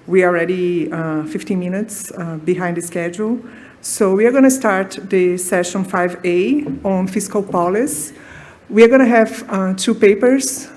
We are already 15 minutes behind the schedule. So we are going to start the session 5A on fiscal policy. We are going to have 2 papers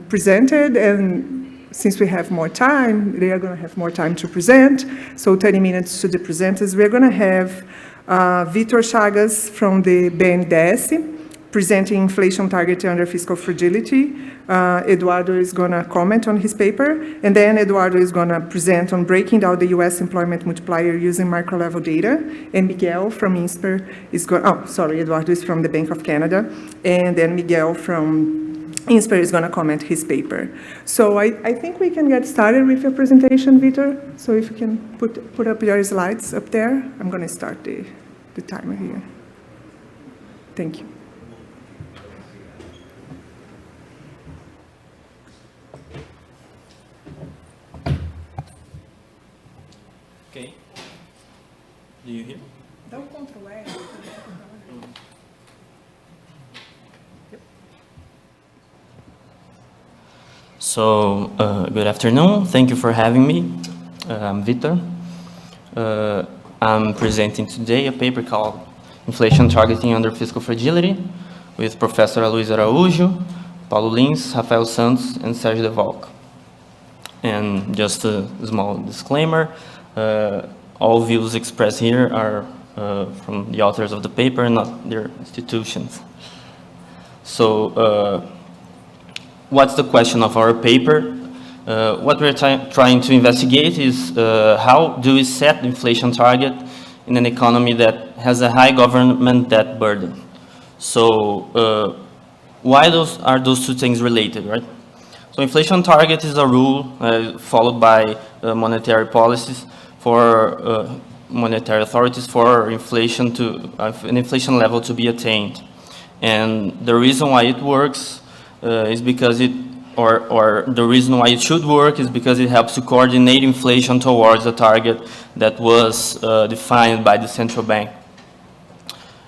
presented, and since we have more time, they are going to have more time to present. So 30 minutes to the presenters. We are going to have Vitor Chagas from the BNDES, presenting inflation target under fiscal fragility. Eduardo is going to comment on his paper, and then Eduardo is going to present on breaking down the U.S. employment multiplier using micro-level data, and Miguel from INSPER is going, Eduardo is from the Bank of Canada, and then Miguel from INSPER is going to comment his paper. So I think we can get started with your presentation, Vitor. So if you can put up your slides up there, I'm going to start the timer here. Thank you. Okay. Do you hear? Dá Ctrl R. So, good afternoon. Thank you for having me. I'm Vitor. I'm presenting today a paper called Inflation Targeting Under Fiscal Fragility with Professor Luiz Araújo, Paulo Lins, Rafael Santos, and Sérgio De Valk. And just a small disclaimer, all views expressed here are from the authors of the paper, not their institutions. So, what's the question of our paper? What we're trying to investigate is how do we set the inflation target in an economy that has a high government debt burden? So, why are those 2 things related, right? So, inflation target is a rule followed by monetary policies for monetary authorities for inflation an inflation level to be attained. And the reason why it works is because or the reason why it should work is because it helps to coordinate inflation towards a target that was defined by the central bank.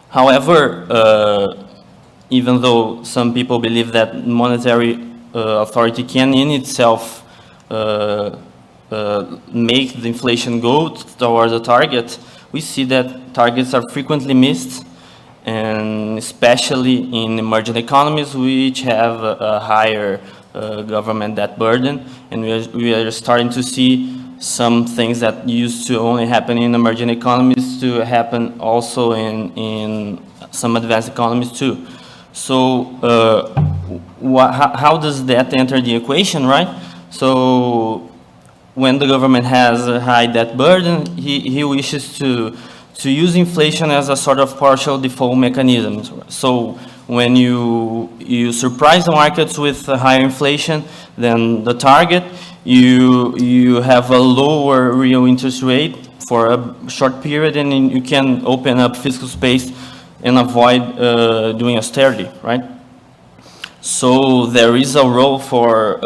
However, even though some people believe that monetary authority can in itself make the inflation go towards a target, we see that targets are frequently missed, and especially in emerging economies which have a higher government debt burden, and we are starting to see some things that used to only happen in emerging economies to happen also in some advanced economies too. So how does that enter the equation, right? So when the government has a high debt burden, he wishes to use inflation as a sort of partial default mechanism. So when you surprise the markets with a higher inflation than the target, you have a lower real interest rate for a short period, and you can open up fiscal space and avoid doing austerity, right? So there is a role for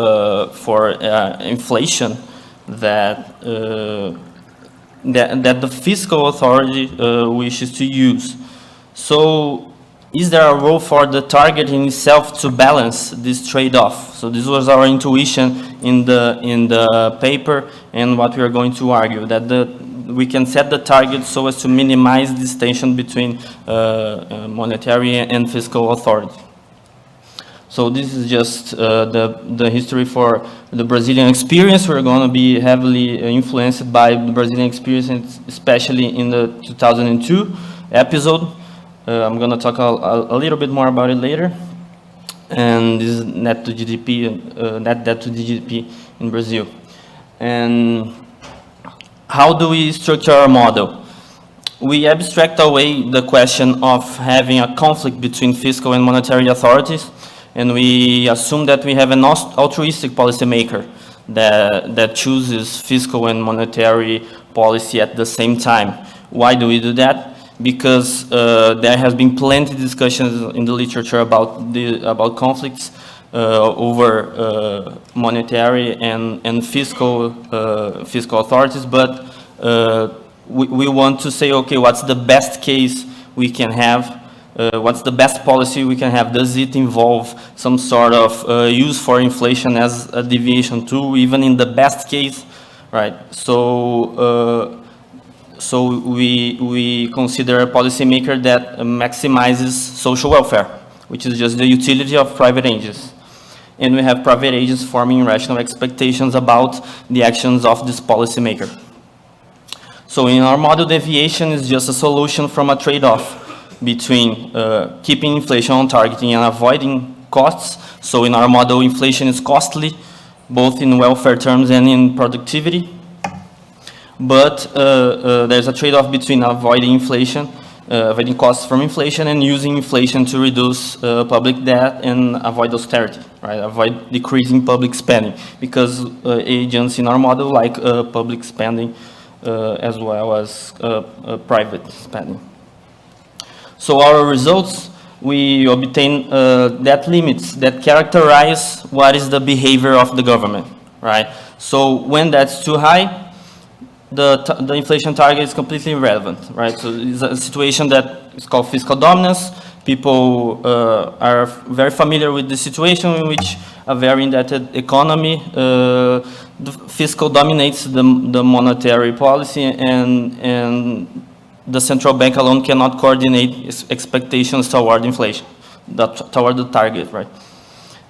inflation that the fiscal authority wishes to use. So is there a role for the target in itself to balance this trade-off? So this was our intuition in the paper, and what we are going to argue, that we can set the target so as to minimize this tension between monetary and fiscal authority. So this is just the history for the Brazilian experience. We're going to be heavily influenced by the Brazilian experience, especially in the 2002 episode. I'm going to talk a little bit more about it later. And this is net to GDP, net debt to GDP in Brazil. And how do we structure our model? We abstract away the question of having a conflict between fiscal and monetary authorities, and we assume that we have an altruistic policymaker that chooses fiscal and monetary policy at the same time. Why do we do that? Because there has been plenty of discussions in the literature about conflicts over monetary and fiscal authorities, but we want to say, okay, what's the best case we can have? What's the best policy we can have? Does it involve some sort of use for inflation as a deviation tool, even in the best case, right? So we consider a policymaker that maximizes social welfare, which is just the utility of private agents. And we have private agents forming rational expectations about the actions of this policymaker. So in our model, deviation is just a solution from a trade-off between keeping inflation on target and avoiding costs. So in our model, inflation is costly, both in welfare terms and in productivity. But there's a trade-off between avoiding inflation, avoiding costs from inflation, and using inflation to reduce public debt and avoid austerity, right? Avoid decreasing public spending, because agents in our model like public spending as well as private spending. So our results, we obtain debt limits that characterize what is the behavior of the government, right? So when that's too high, the inflation target is completely irrelevant, right? So it's a situation that is called fiscal dominance. People are very familiar with the situation in which a very indebted economy, the fiscal dominates the monetary policy, and the central bank alone cannot coordinate its expectations toward inflation, toward the target, right?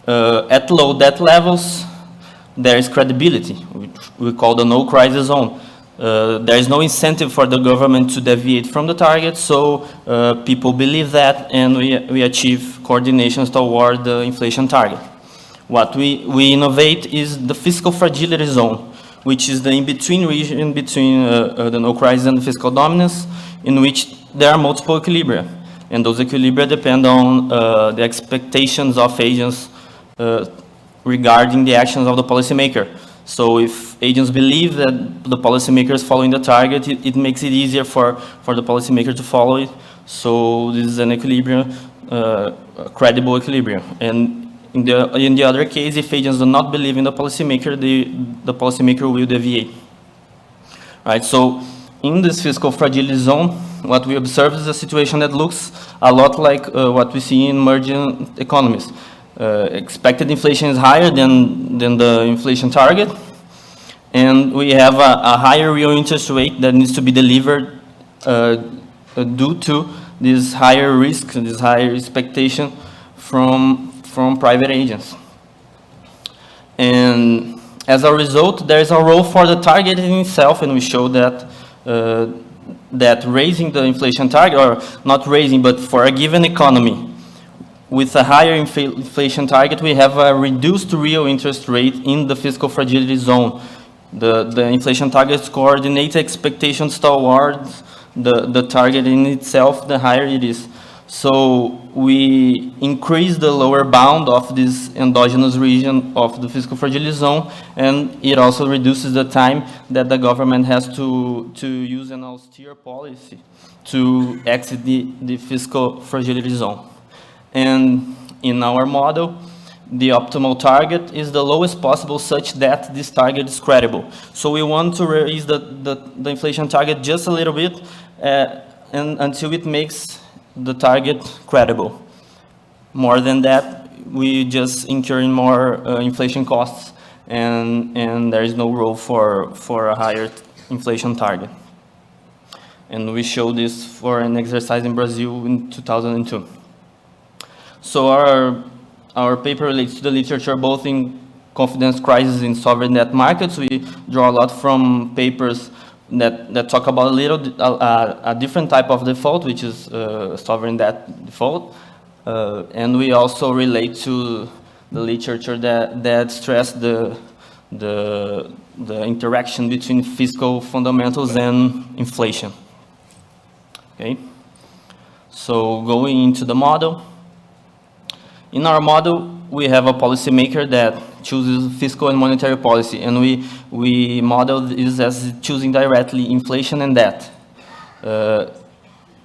At low debt levels, there is credibility, which we call the no crisis zone. There is no incentive for the government to deviate from the target, so people believe that, and we achieve coordinations toward the inflation target. What we innovate is the fiscal fragility zone, which is the in-between region between the no crisis and the fiscal dominance, in which there are multiple equilibria. And those equilibria depend on the expectations of agents regarding the actions of the policymaker. So if agents believe that the policymaker is following the target, it makes it easier for the policymaker to follow it. So this is an equilibrium, a credible equilibrium. And in the other case, if agents do not believe in the policymaker, the policymaker will deviate. Right, so in this fiscal fragility zone, what we observe is a situation that looks a lot like what we see in emerging economies. Expected inflation is higher than the inflation target, and we have a higher real interest rate that needs to be delivered due to this higher risk, this higher expectation from private agents. And as a result, there is a role for the target in itself, and we show that that raising the inflation target, or not raising, but for a given economy, with a higher inflation target, we have a reduced real interest rate in the fiscal fragility zone. The inflation targets coordinate expectations towards the target in itself, the higher it is. So we increase the lower bound of this endogenous region of the fiscal fragility zone, and it also reduces the time that the government has to use an austere policy to exit the fiscal fragility zone. And in our model, the optimal target is the lowest possible, such that this target is credible. So we want to raise the inflation target just a little bit and until it makes the target credible. More than that, we just incurring more inflation costs, and there is no role for a higher inflation target. And we showed this for an exercise in Brazil in 2002. So our paper relates to the literature both in confidence crisis in sovereign debt markets. We draw a lot from papers that talk about a different type of default, which is sovereign debt default. And we also relate to the literature that stress the interaction between fiscal fundamentals and inflation. Okay. So going into the model. In our model, we have a policymaker that chooses fiscal and monetary policy, and we model this as choosing directly inflation and debt.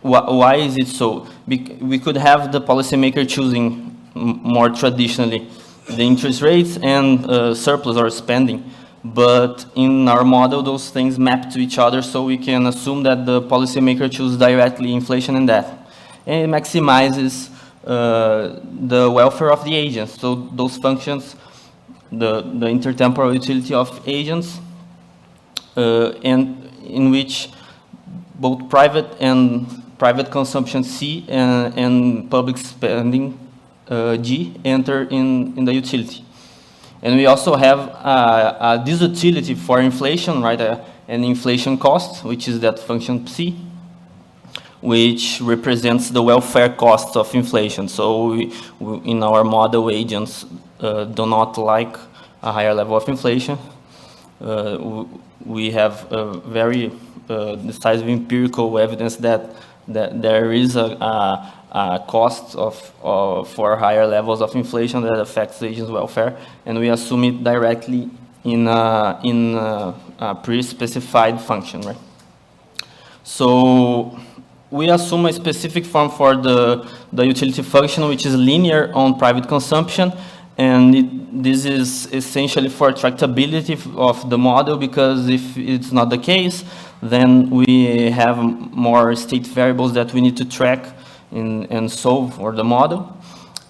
Why is it so? We could have the policymaker choosing more traditionally the interest rates and surplus or spending, but in our model, those things map to each other, so we can assume that the policymaker chooses directly inflation and debt, and it maximizes the welfare of the agents. So those functions, the intertemporal utility of agents, and in which both private consumption C and public spending G enter in the utility. And we also have a disutility for inflation, right? An inflation cost, which is that function C, which represents the welfare cost of inflation. So in our model, agents do not like a higher level of inflation. We have very decisive empirical evidence that there is a cost for higher levels of inflation that affects the agent's welfare, and we assume it directly in a pre-specified function, right? So we assume a specific form for the utility function, which is linear on private consumption, and this is essentially for tractability of the model, because if it's not the case, then we have more state variables that we need to track and solve for the model.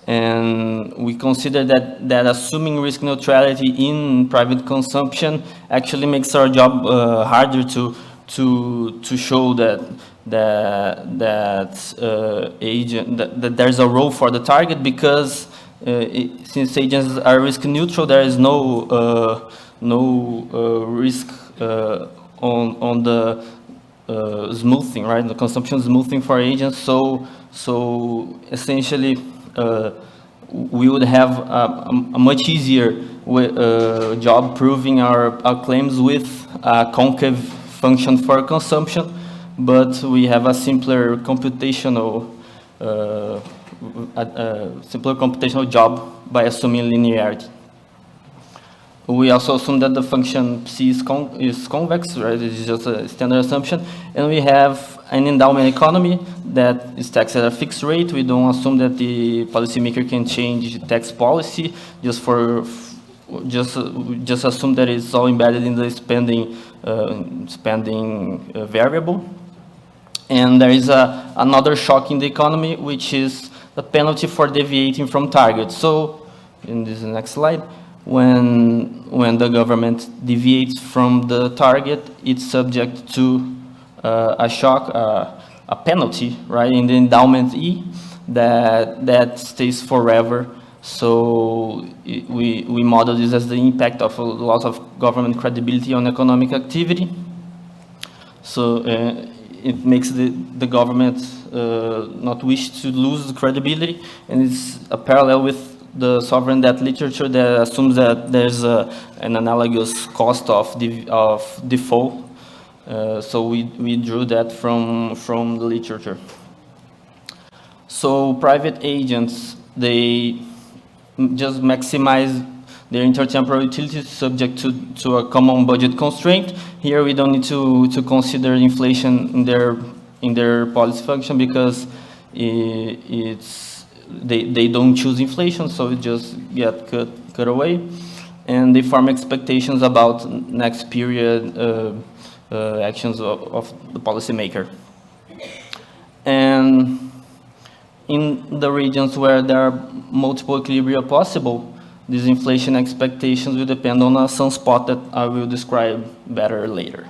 And we consider that assuming risk neutrality in private consumption actually makes our job harder to show that there's a role for the target, because since agents are risk neutral, there is no risk on the smoothing, right? The consumption smoothing for agents. So essentially, we would have a much easier job proving our claims with a concave function for consumption, but we have a simpler computational job by assuming linearity. We also assume that the function C is convex, right? It's just a standard assumption. And we have an endowment economy that is taxed at a fixed rate. We don't assume that the policymaker can change tax policy, just assume that it's all embedded in the spending variable. And there is another shock in the economy, which is the penalty for deviating from target. So, in this next slide, when the government deviates from the target, it's subject to a shock, a penalty, right, in the endowment E that stays forever. So we model this as the impact of a loss of government credibility on economic activity. So it makes the government not wish to lose credibility, and it's a parallel with the sovereign debt literature that assumes that there's an analogous cost of default. So we drew that from the literature. So private agents, they just maximize their intertemporal utility subject to a common budget constraint. Here we don't need to consider inflation in their policy function, because they don't choose inflation, so it just get cut away, and they form expectations about next period actions of the policymaker. And in the regions where there are multiple equilibria possible, these inflation expectations will depend on a sunspot that I will describe better later.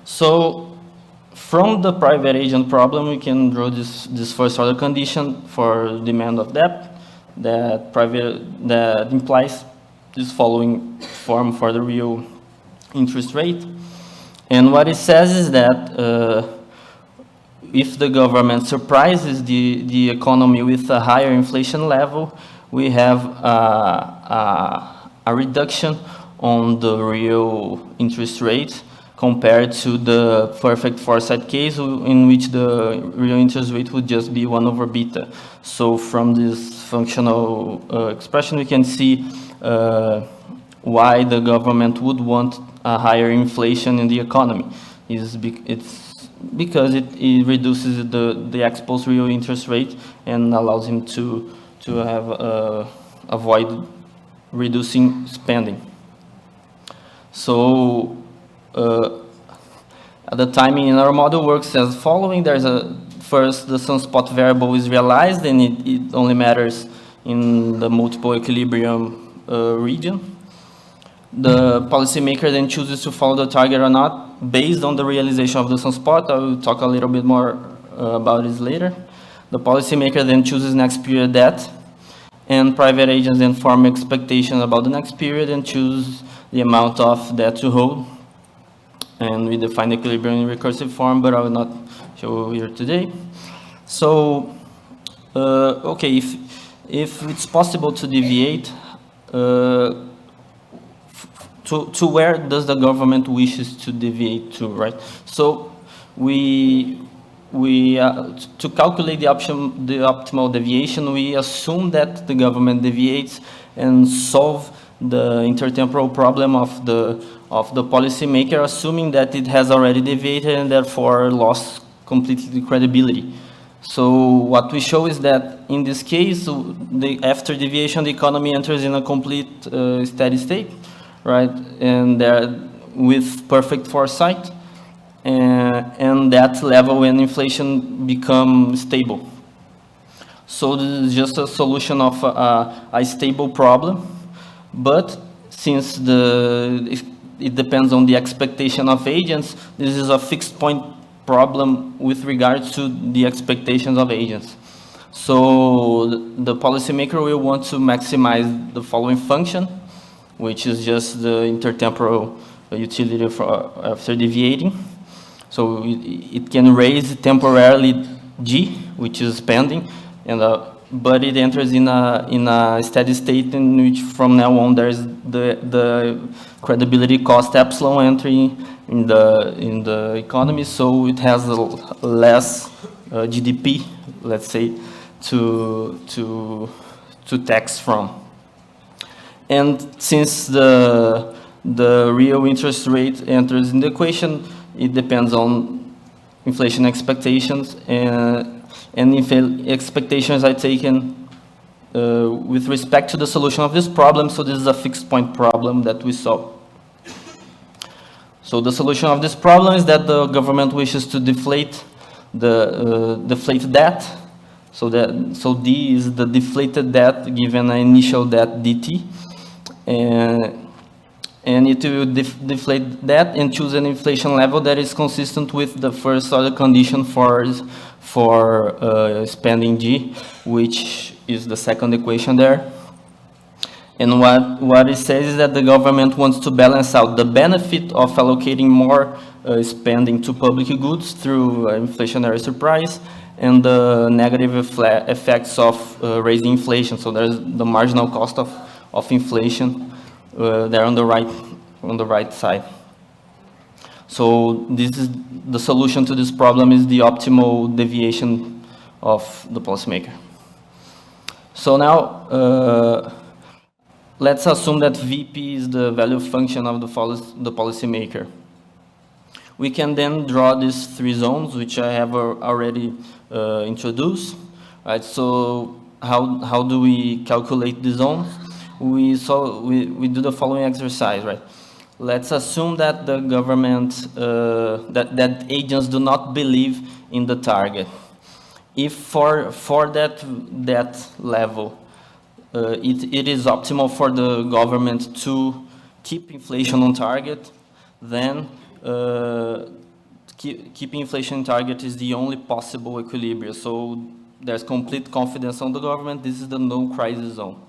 So from the private agent problem, we can draw this first order condition for demand of debt that implies this following form for the real interest rate. And what it says is that if the government surprises the economy with a higher inflation level, we have a reduction on the real interest rate compared to the perfect foresight case, in which the real interest rate would just be 1 over beta. So from this functional expression, we can see why the government would want a higher inflation in the economy. It's because it reduces the exposed real interest rate and allows him to have avoid reducing spending. So the timing in our model works as following. First, the sunspot variable is realized, and it only matters in the multiple equilibrium region. the policymaker then chooses to follow the target or not based on the realization of the sunspot. I will talk a little bit more about this later. The policymaker then chooses next period debt, and private agents then form expectations about the next period and choose the amount of debt to hold. And we define equilibrium in recursive form, but I will not show here today. So, okay, if it's possible to deviate, to where does the government wishes to deviate to, right? So to calculate the optimal deviation, we assume that the government deviates and solve the intertemporal problem of the policymaker, assuming that it has already deviated and therefore lost completely credibility. So what we show is that in this case, after deviation, the economy enters in a complete steady state, right? And with perfect foresight, and that level when inflation becomes stable. So this is just a solution of a stable problem, but since it depends on the expectation of agents, this is a fixed point problem with regards to the expectations of agents. So the policymaker will want to maximize the following function, which is just the intertemporal utility after deviating. So it can raise temporarily G, which is spending, but it enters in a steady state in which from now on there's the credibility cost epsilon entering in the economy, so it has less GDP, let's say, to tax from. And since the real interest rate enters in the equation, it depends on inflation expectations, and if expectations are taken with respect to the solution of this problem, so this is a fixed point problem that we solve. So the solution of this problem is that the government wishes to deflate debt. So D is the deflated debt given an initial debt dt, and it will deflate that and choose an inflation level that is consistent with the first order condition for spending G, which is the second equation there. And what it says is that the government wants to balance out the benefit of allocating more spending to public goods through inflationary surprise and the negative effects of raising inflation. So there's the marginal cost of inflation there on the right side. So this is the solution to this problem is the optimal deviation of the policymaker. So now let's assume that VP is the value function of the policymaker. We can then draw these three zones, which I have already introduced. Right? So how do we calculate the zones? We do the following exercise, right? Let's assume that the government, that agents do not believe in the target. If for that level, it is optimal for the government to keep inflation on target, then keeping inflation on target is the only possible equilibrium. So there's complete confidence on the government. This is the no crisis zone.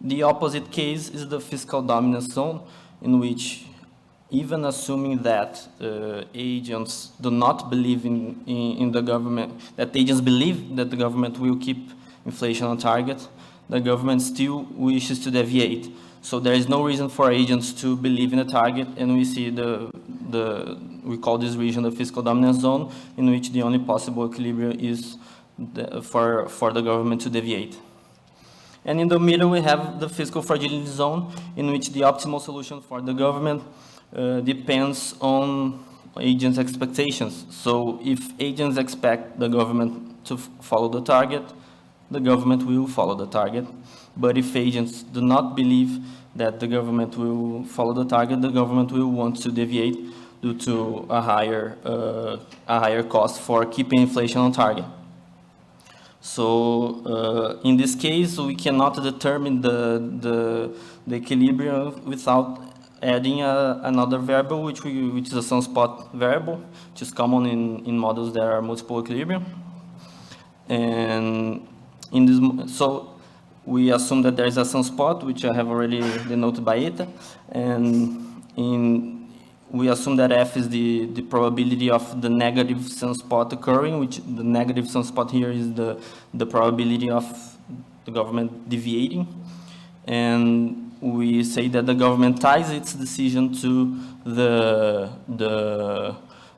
The opposite case is the fiscal dominance zone, in which even assuming that agents do not believe in the government, that agents believe that the government will keep inflation on target, the government still wishes to deviate. So there is no reason for agents to believe in the target, and we see we call this region the fiscal dominance zone, in which the only possible equilibrium is for the government to deviate. And in the middle, we have the fiscal fragility zone, in which the optimal solution for the government depends on agents' expectations. So if agents expect the government to follow the target, the government will follow the target. But if agents do not believe that the government will follow the target, the government will want to deviate due to a higher cost for keeping inflation on target. So in this case, we cannot determine the equilibrium without adding another variable, which is a sunspot variable, which is common in models that are multiple equilibrium. And in this, so we assume that there is a sunspot, which I have already denoted by eta, and we assume that F is the probability of the negative sunspot occurring, which the negative sunspot here is the probability of the government deviating. And we say that the government ties its decision to the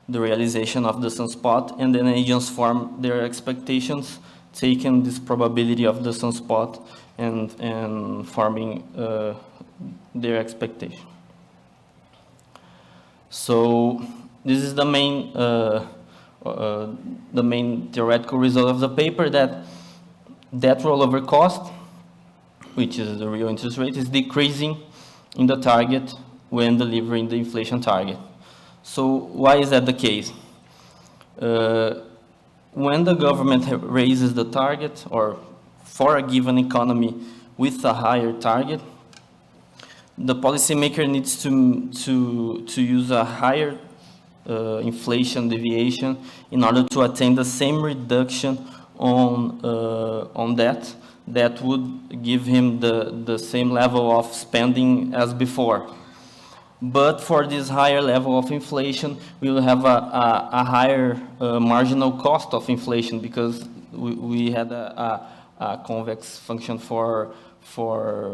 realization of the sunspot, and then agents form their expectations, taking this probability of the sunspot and forming their expectation. So this is the main theoretical result of the paper, that rollover cost, which is the real interest rate, is decreasing in the target when delivering the inflation target. So why is that the case? When the government raises the target, or for a given economy with a higher target, the policymaker needs to use a higher inflation deviation in order to attain the same reduction on that would give him the same level of spending as before. But for this higher level of inflation, we will have a higher marginal cost of inflation, because we had a convex function for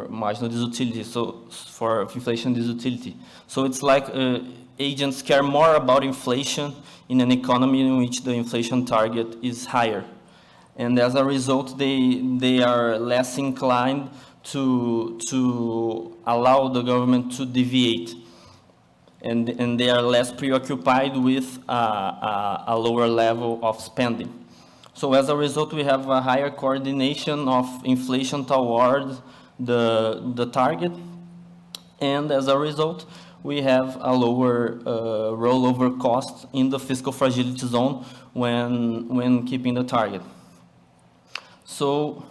marginal disutility, so for inflation disutility. So it's like agents care more about inflation in an economy in which the inflation target is higher. And as a result, they are less inclined to allow the government to deviate. And they are less preoccupied with a lower level of spending. So as a result, we have a higher coordination of inflation toward the target, and as a result, we have a lower rollover cost in the fiscal fragility zone when keeping the target. So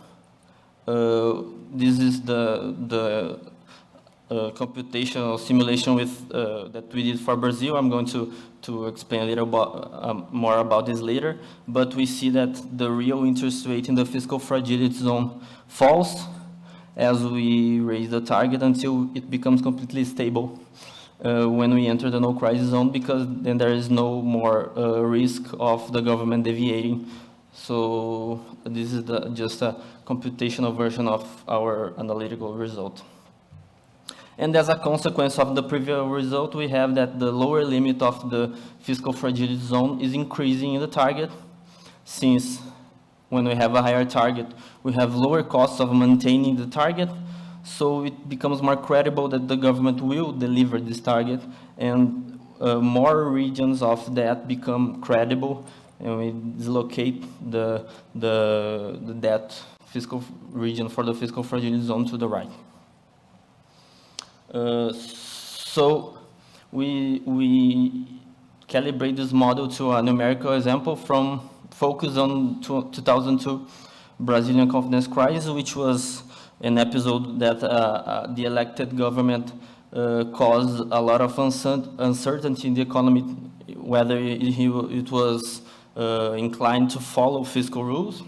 this is the computational simulation with that we did for Brazil. I'm going to explain a little more about this later, but we see that the real interest rate in the fiscal fragility zone falls as we raise the target until it becomes completely stable when we enter the no crisis zone, because then there is no more risk of the government deviating. So this is just a computational version of our analytical result. And as a consequence of the previous result, we have that the lower limit of the fiscal fragility zone is increasing in the target, since when we have a higher target, we have lower costs of maintaining the target, so it becomes more credible that the government will deliver this target, and more regions of that become credible, and we dislocate the debt fiscal region for the fiscal fragility zone to the right. So we calibrate this model to a numerical example from focus on 2002 Brazilian confidence crisis, which was an episode that the elected government caused a lot of uncertainty in the economy, whether it was inclined to follow fiscal rules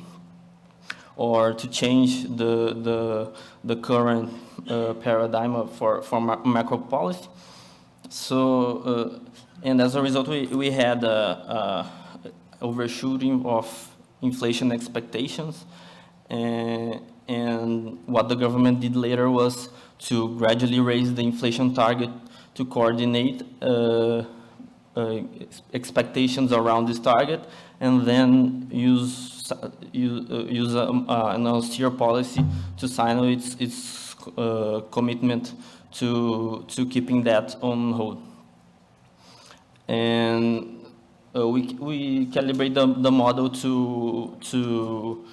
or to change the current paradigm for macro policy. So, and as a result, we had overshooting of inflation expectations, and what the government did later was to gradually raise the inflation target to coordinate expectations around this target, and then use an austere policy to sign its commitment to keeping that on hold. And we calibrate the model to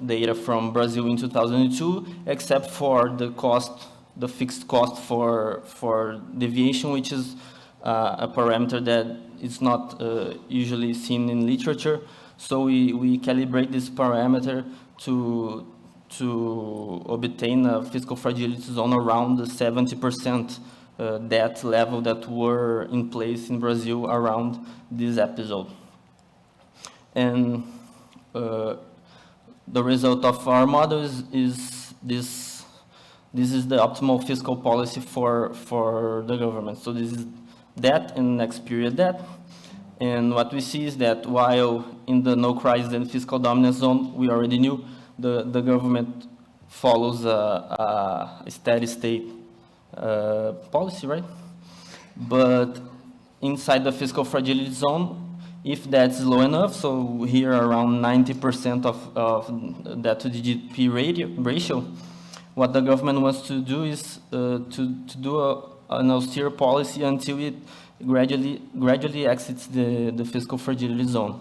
data from Brazil in 2002, except for the fixed cost for deviation, which is a parameter that is not usually seen in literature. So we calibrate this parameter to obtain a fiscal fragility zone around the 70% debt level that were in place in Brazil around this episode. And the result of our model is this is the optimal fiscal policy for the government. So this is debt and next period debt. And what we see is that while in the no crisis and fiscal dominance zone, we already knew the government follows a steady state policy, right? But inside the fiscal fragility zone, if that's low enough, so here around 90% of debt to GDP ratio, what the government wants to do is to do an austere policy until it gradually exits the fiscal fragility zone.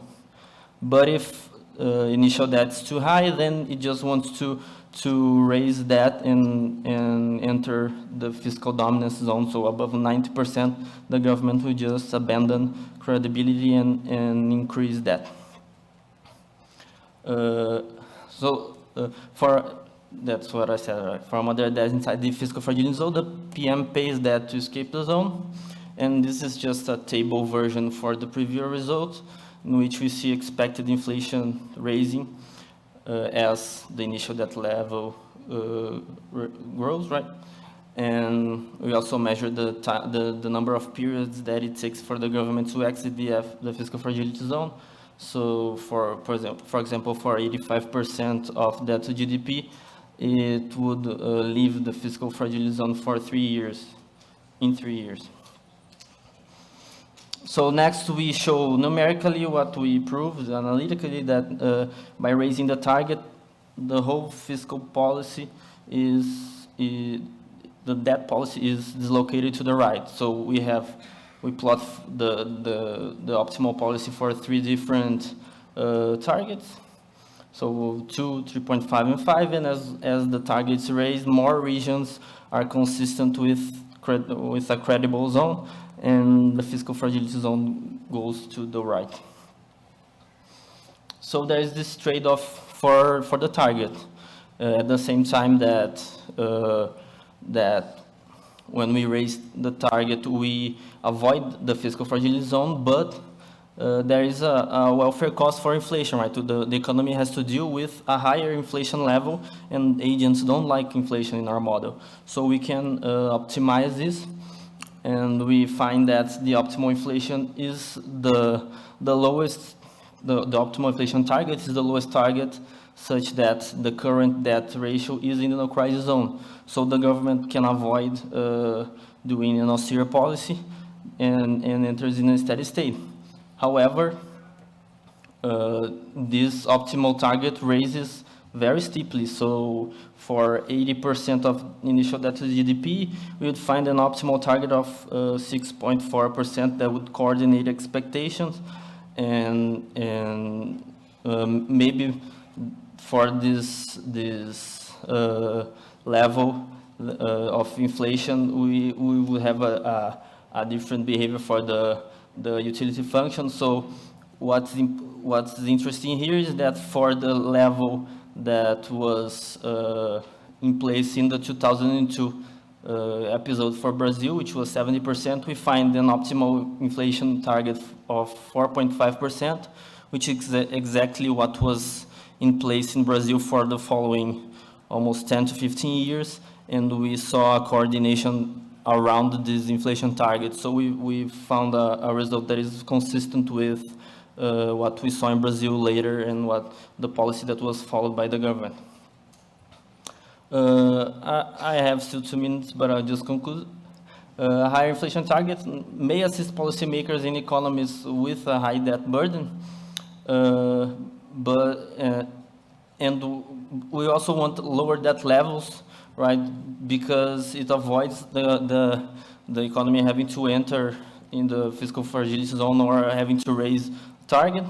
But if initial debt's too high, then it just wants to raise that and enter the fiscal dominance zone. So above 90%, the government will just abandon credibility and increase that. That's what I said, right? For moderate debt inside the fiscal fragility zone, the PM pays that to escape the zone. And this is just a table version for the previous result, in which we see expected inflation raising as the initial debt level grows, right? And we also measure the number of periods that it takes for the government to exit the fiscal fragility zone. So for example, for 85% of debt to GDP, it would leave the fiscal fragility zone for 3 years, in 3 years. So next we show numerically what we proved analytically, that by raising the target, the whole fiscal policy the debt policy is dislocated to the right. So we plot the optimal policy for 3 different targets. So 2, 3.5, and 5, and as the targets raised, more regions are consistent with a credible zone, and the fiscal fragility zone goes to the right. So there is this trade-off for the target. At the same time that when we raise the target, we avoid the fiscal fragility zone, but there is a welfare cost for inflation, right? The economy has to deal with a higher inflation level, and agents don't like inflation in our model. So we can optimize this, and we find that the optimal inflation is the lowest, the optimal inflation target is the lowest target, such that the current debt ratio is in the no crisis zone. So the government can avoid doing an austere policy and enters in a steady state. However, this optimal target raises very steeply. So for 80% of initial debt to GDP, we would find an optimal target of 6.4% that would coordinate expectations, and maybe for this level of inflation, we will have a different behavior for the utility function. So what's interesting here is that for the level that was in place in the 2002 episode for Brazil, which was 70%, we find an optimal inflation target of 4.5%, which is exactly what was in place in Brazil for the following almost 10 to 15 years, and we saw a coordination around this inflation target. So we found a result that is consistent with what we saw in Brazil later and what the policy that was followed by the government. I have still 2 minutes, but I'll just conclude. A higher inflation target may assist policymakers and economies with a high debt burden, and we also want lower debt levels, right? Because it avoids the economy having to enter in the fiscal fragility zone or having to raise target.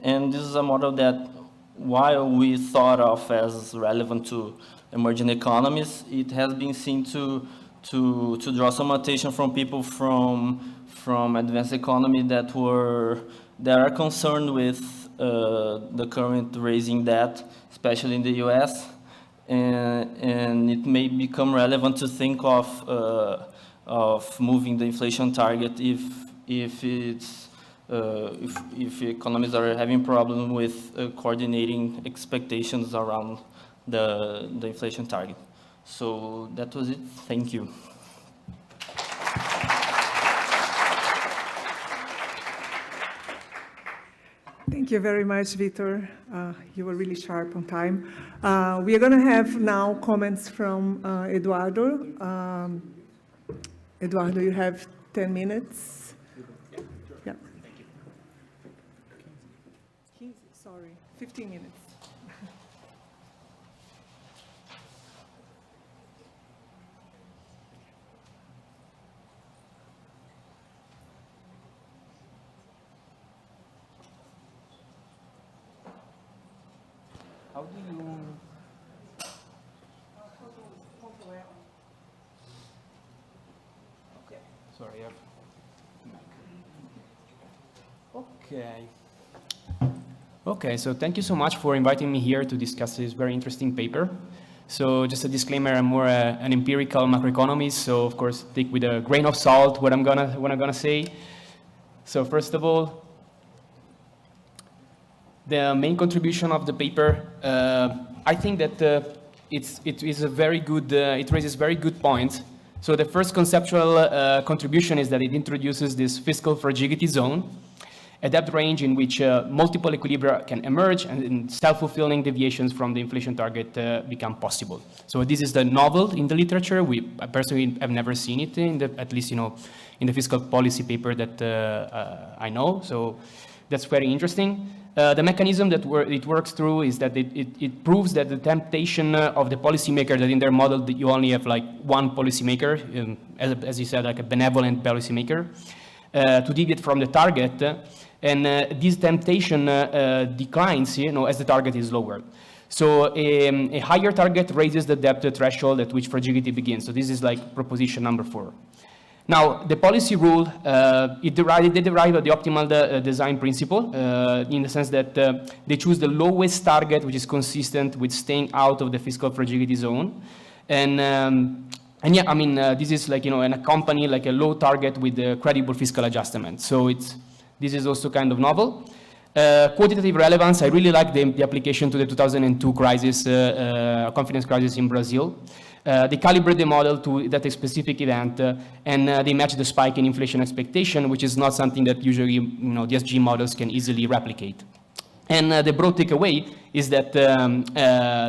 And this is a model that, while we thought of as relevant to emerging economies, it has been seen to draw some attention from people from advanced economy that are concerned with the current raising debt, especially in the U.S., and it may become relevant to think of moving the inflation target if economies are having problem with coordinating expectations around the inflation target. So that was it. Thank you. Thank you very much, Vitor. You were really sharp on time. We are going to have now comments from Eduardo. Eduardo, you have 10 minutes. Yeah. Thank you. 15 minutes. How do you... Okay. Sorry, Okay. Okay, so thank you so much for inviting me here to discuss this very interesting paper. So just a disclaimer, I'm more an empirical macroeconomist, so of course take with a grain of salt what I'm gonna say. So first of all, the main contribution of the paper, I think that it is a very good, it raises very good points. So the first conceptual contribution is that it introduces this fiscal fragility zone, a debt range in which multiple equilibria can emerge and self-fulfilling deviations from the inflation target become possible. So this is the novel in the literature. I personally have never seen it at least, in the fiscal policy paper that I know. So that's very interesting. The mechanism that it works through is that it proves that the temptation of the policymaker, that in their model that you only have like one policymaker, as you said, like a benevolent policymaker, to deviate from the target, and this temptation declines, as the target is lowered. So a higher target raises the debt threshold at which fragility begins. So this is like proposition number 4. Now, the policy rule, they derive the optimal design principle in the sense that they choose the lowest target, which is consistent with staying out of the fiscal fragility zone. And yeah, I mean, this is like, in a company, like a low target with a credible fiscal adjustment. So this is also kind of novel. Quantitative relevance, I really like the application to the 2002 crisis, confidence crisis in Brazil. They calibrate the model to that specific event, and they match the spike in inflation expectation, which is not something that usually, the SG models can easily replicate. And the broad takeaway is that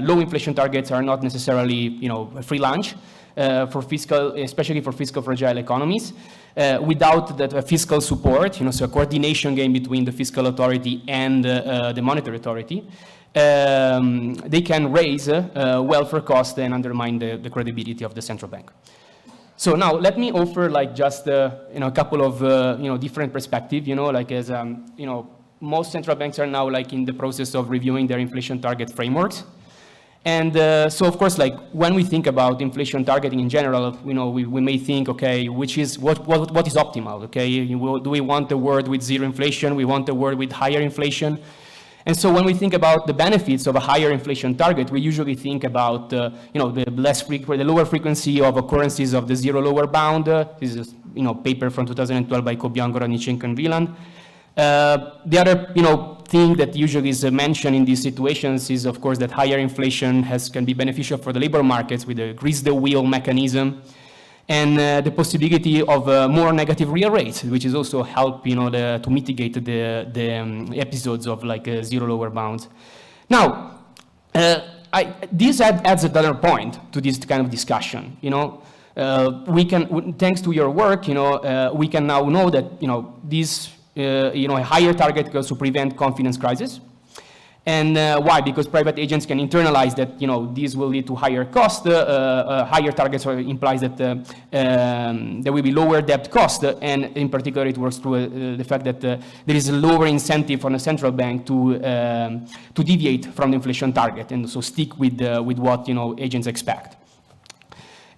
low inflation targets are not necessarily, a free lunch for fiscal, especially for fiscal fragile economies. Without that fiscal support, so a coordination game between the fiscal authority and the monetary authority, they can raise welfare costs and undermine the credibility of the central bank. So now let me offer like just a couple of different perspectives. As most central banks are now like in the process of reviewing their inflation target frameworks. And so, of course, like when we think about inflation targeting in general, we may think, okay, what is optimal? Okay, do we want a world with zero inflation? We want a world with higher inflation. And so when we think about the benefits of a higher inflation target, we usually think about the lower frequency of occurrences of the zero lower bound. This is paper from 2012 by Kobian, Gorodnichenko, and Wieland. The other thing that usually is mentioned in these situations is, of course, that higher inflation can be beneficial for the labor markets with a grease the wheel mechanism, and the possibility of more negative real rates, which is also help to mitigate the episodes of like zero lower bounds. Now, this adds another point to this kind of discussion. We can, thanks to your work, we can now know that this. A higher target goes to prevent confidence crisis. And why? Because private agents can internalize that, these will lead to higher cost. Higher targets implies that there will be lower debt cost. And in particular, it works through the fact that there is a lower incentive from the central bank to deviate from the inflation target and so stick with what, agents expect.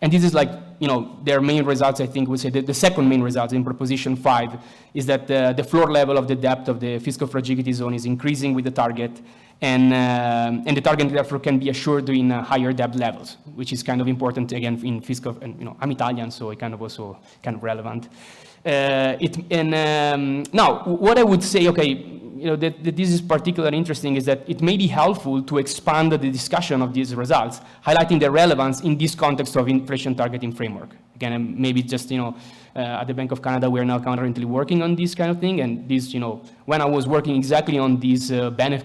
And this is like, their main results, I think, we say the second main result in proposition 5 is that the floor level of the depth of the fiscal fragility zone is increasing with the target, and the target therefore can be assured in higher debt levels, which is kind of important again in fiscal, and I'm Italian, so it kind of also kind of relevant. Now, what I would say, that this is particularly interesting is that it may be helpful to expand the discussion of these results, highlighting their relevance in this context of inflation targeting framework. Again, maybe just, at the Bank of Canada, we're now currently working on this kind of thing, and this, when I was working exactly on these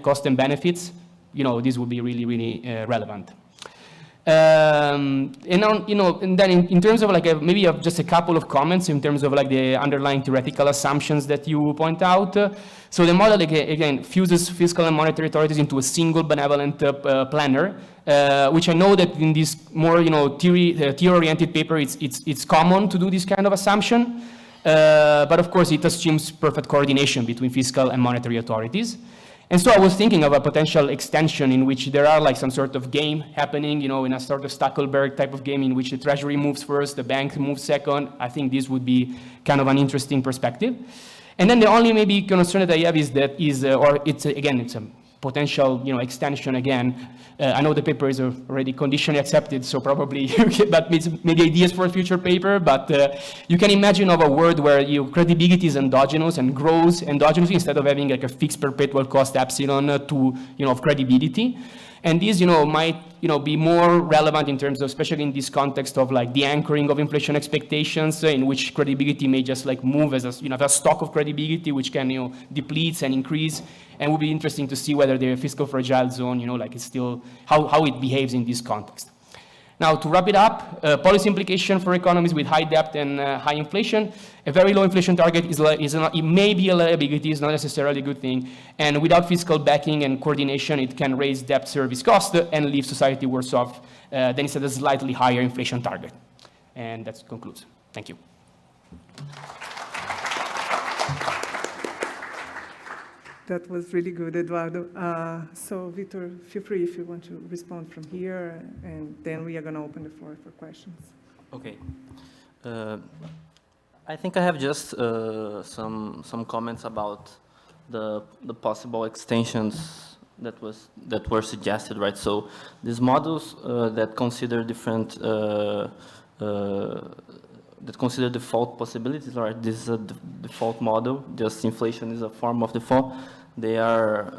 cost and benefits, this would be really, really relevant. And then in terms of maybe just a couple of comments in terms of the underlying theoretical assumptions that you point out. So the model again fuses fiscal and monetary authorities into a single benevolent planner, which I know that in this more theory-oriented paper it's common to do this kind of assumption, but of course it assumes perfect coordination between fiscal and monetary authorities. And so I was thinking of a potential extension in which there are some sort of game happening, in a sort of Stackelberg type of game in which the treasury moves first, the bank moves second. I think this would be kind of an interesting perspective. And then the only maybe concern that I have is that it's a potential, extension again. I know the paper is already conditionally accepted, so probably that means maybe ideas for a future paper, but you can imagine of a world where credibility is endogenous and grows endogenously instead of having a fixed perpetual cost epsilon of credibility. And this, might, be more relevant in terms of, especially in this context of the anchoring of inflation expectations, in which credibility may just move as a stock of credibility, which can, depletes and increase. And it would be interesting to see whether the fiscal fragile zone, is still, how it behaves in this context. Now, to wrap it up, policy implication for economies with high debt and high inflation. A very low inflation target it may be a liability, it's not necessarily a good thing. And without fiscal backing and coordination, it can raise debt service cost and leave society worse off than instead of a slightly higher inflation target. And that concludes. Thank you. That was really good, Eduardo. So, Victor, feel free if you want to respond from here, and then we are going to open the floor for questions. Okay. I think I have just some comments about the possible extensions that were suggested, right? So these models that consider different that consider default possibilities, right? This is a default model. Just inflation is a form of default. They are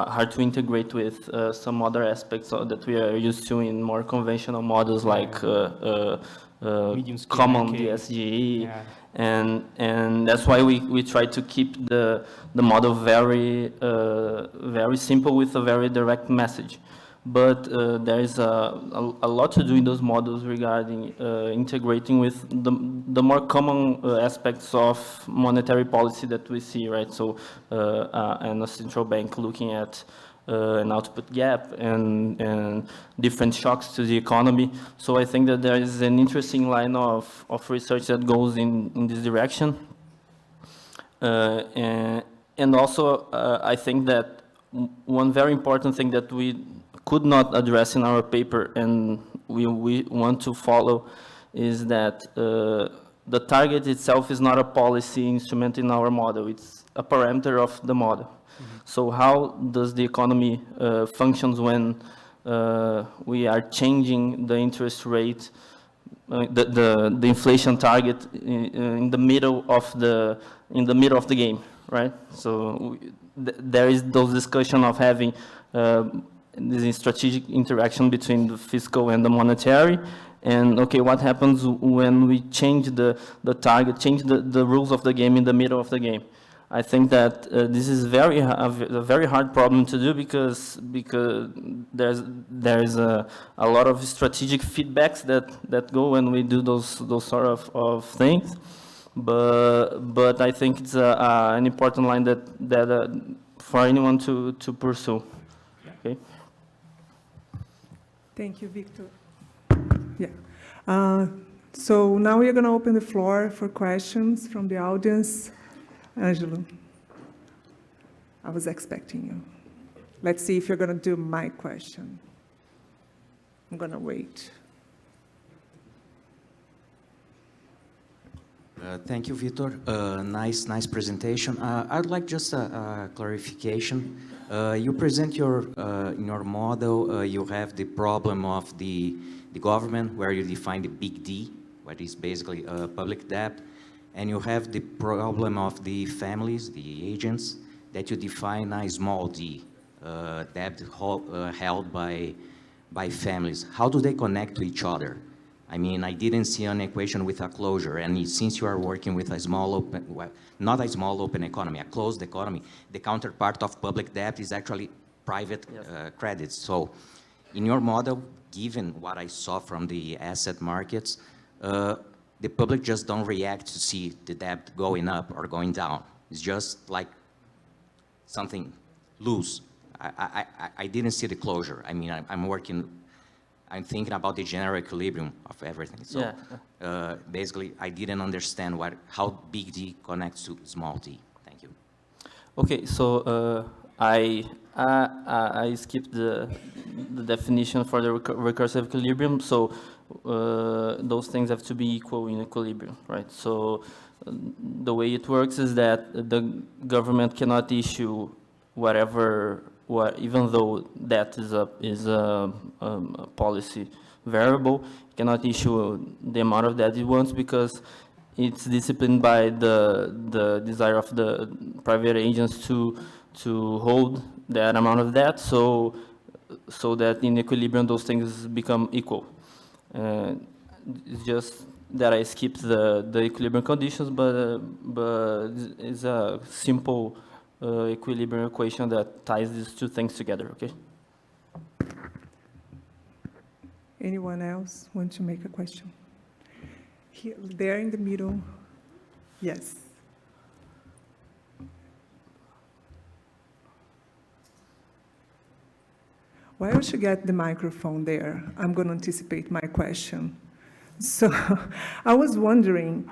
hard to integrate with some other aspects that we are used to in more conventional models like common DSGE, and that's why we try to keep the model very very simple with a very direct message. But there is a lot to do in those models regarding integrating with the more common aspects of monetary policy that we see, right? So, and a central bank looking at an output gap and different shocks to the economy. So I think that there is an interesting line of research that goes in this direction. And also, I think that one very important thing that we could not address in our paper and we want to follow is that the target itself is not a policy instrument in our model, it's a parameter of the model. Mm-hmm. So how does the economy functions when we are changing the interest rate, the inflation target in the middle of the game, right? So there is those discussion of having this strategic interaction between the fiscal and the monetary, and okay, what happens when we change the target, change the rules of the game in the middle of the game? I think that this is a very hard problem to do because there's a lot of strategic feedbacks that go when we do those sort of things, but I think it's an important line that for anyone to pursue. Okay. Thank you, Victor. Yeah. So now we are going to open the floor for questions from the audience. Angelo, I was expecting you. Let's see if you're going to do my question. I'm going to wait. Thank you, Vitor. Nice presentation. I'd like just a clarification. You present in your model, you have the problem of the government, where you define the big D, what is basically public debt, and you have the problem of the families, the agents, that you define a small d, debt held by families. How do they connect to each other? I mean, I didn't see an equation with a closure, and since you are working with a small open, well, not a small open economy, a closed economy, the counterpart of public debt is actually private credits. So in your model, given what I saw from the asset markets, the public just don't react to see the debt going up or going down. It's just like something loose. I didn't see the closure. I mean, I'm thinking about the general equilibrium of everything. So basically, I didn't understand how big D connects to small d. Thank you. Okay, so I skipped the definition for the recursive equilibrium. So those things have to be equal in equilibrium, right? So the way it works is that the government cannot issue even though that is a policy variable, it cannot issue the amount of debt it wants because it's disciplined by the desire of the private agents to hold that amount of debt, so that in equilibrium those things become equal. It's just that I skipped the equilibrium conditions, but it's a simple equilibrium equation that ties these two things together, okay? Anyone else want to make a question? Here, there in the middle. Yes. Why don't you get the microphone there? I'm going to anticipate my question. So I was wondering,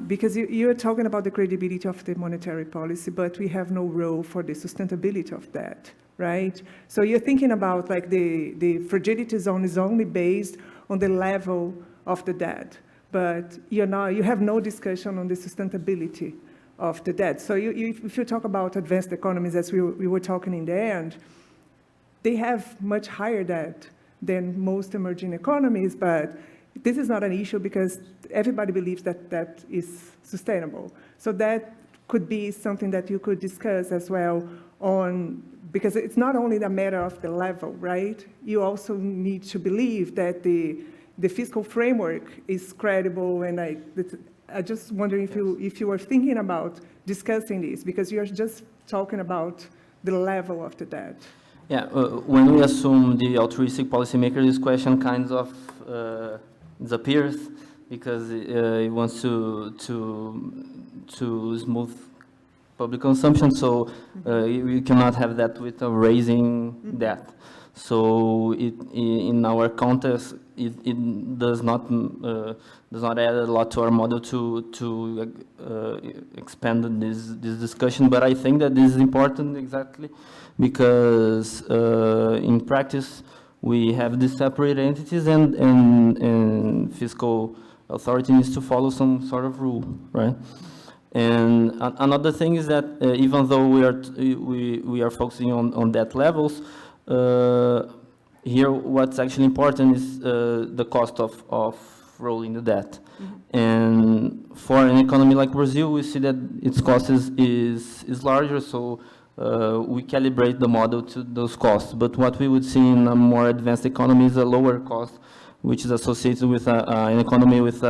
because you're talking about the credibility of the monetary policy, but we have no role for the sustainability of that, right? So you're thinking about like the fragility zone is only based on the level of the debt, but you have no discussion on the sustainability of the debt. So if you talk about advanced economies, as we were talking in the end, they have much higher debt than most emerging economies, but this is not an issue because everybody believes that that is sustainable. So that could be something that you could discuss as well because it's not only a matter of the level, right? You also need to believe that the fiscal framework is credible, and I just wonder if you are thinking about discussing this, because you're just talking about the level of the debt. Yeah, when we assume the altruistic policymaker, this question kind of disappears because it wants to smooth public consumption. So we cannot have that with a raising debt. So in our context, it does not add a lot to our model to expand this discussion. But I think that this is important exactly because in practice we have these separate entities, and fiscal authority needs to follow some sort of rule, right? And another thing is that even though we are focusing on debt levels, here what's actually important is the cost of rolling the debt. Mm-hmm. And for an economy like Brazil, we see that its cost is larger, so we calibrate the model to those costs. But what we would see in a more advanced economy is a lower cost, which is associated with an economy with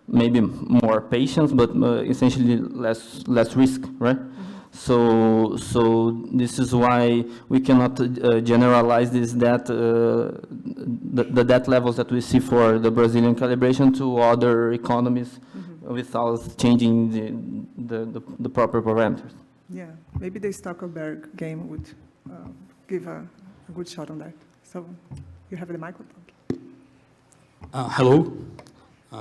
maybe more patience, but essentially less risk, right? Mm-hmm. So this is why we cannot generalize this debt, the debt levels that we see for the Brazilian calibration to other economies, mm-hmm. without changing the proper parameters. Yeah, maybe the Stockelberg game would give a good shot on that. So you have the microphone. Hello.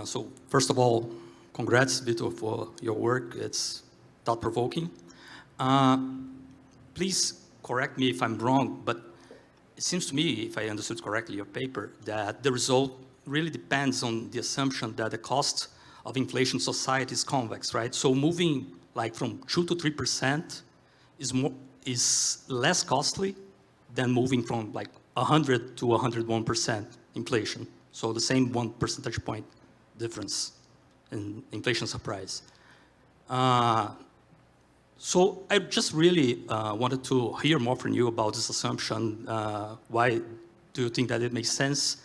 So first of all, congrats, Vitor, for your work. It's thought-provoking. Please correct me if I'm wrong, but it seems to me, if I understood correctly your paper, that the result really depends on the assumption that the cost of inflation society is convex, right? So moving like from 2 to 3% is less costly than moving from like 100 to 101% inflation. So the same 1 percentage point difference in inflation surprise. So I just really wanted to hear more from you about this assumption. Why do you think that it makes sense?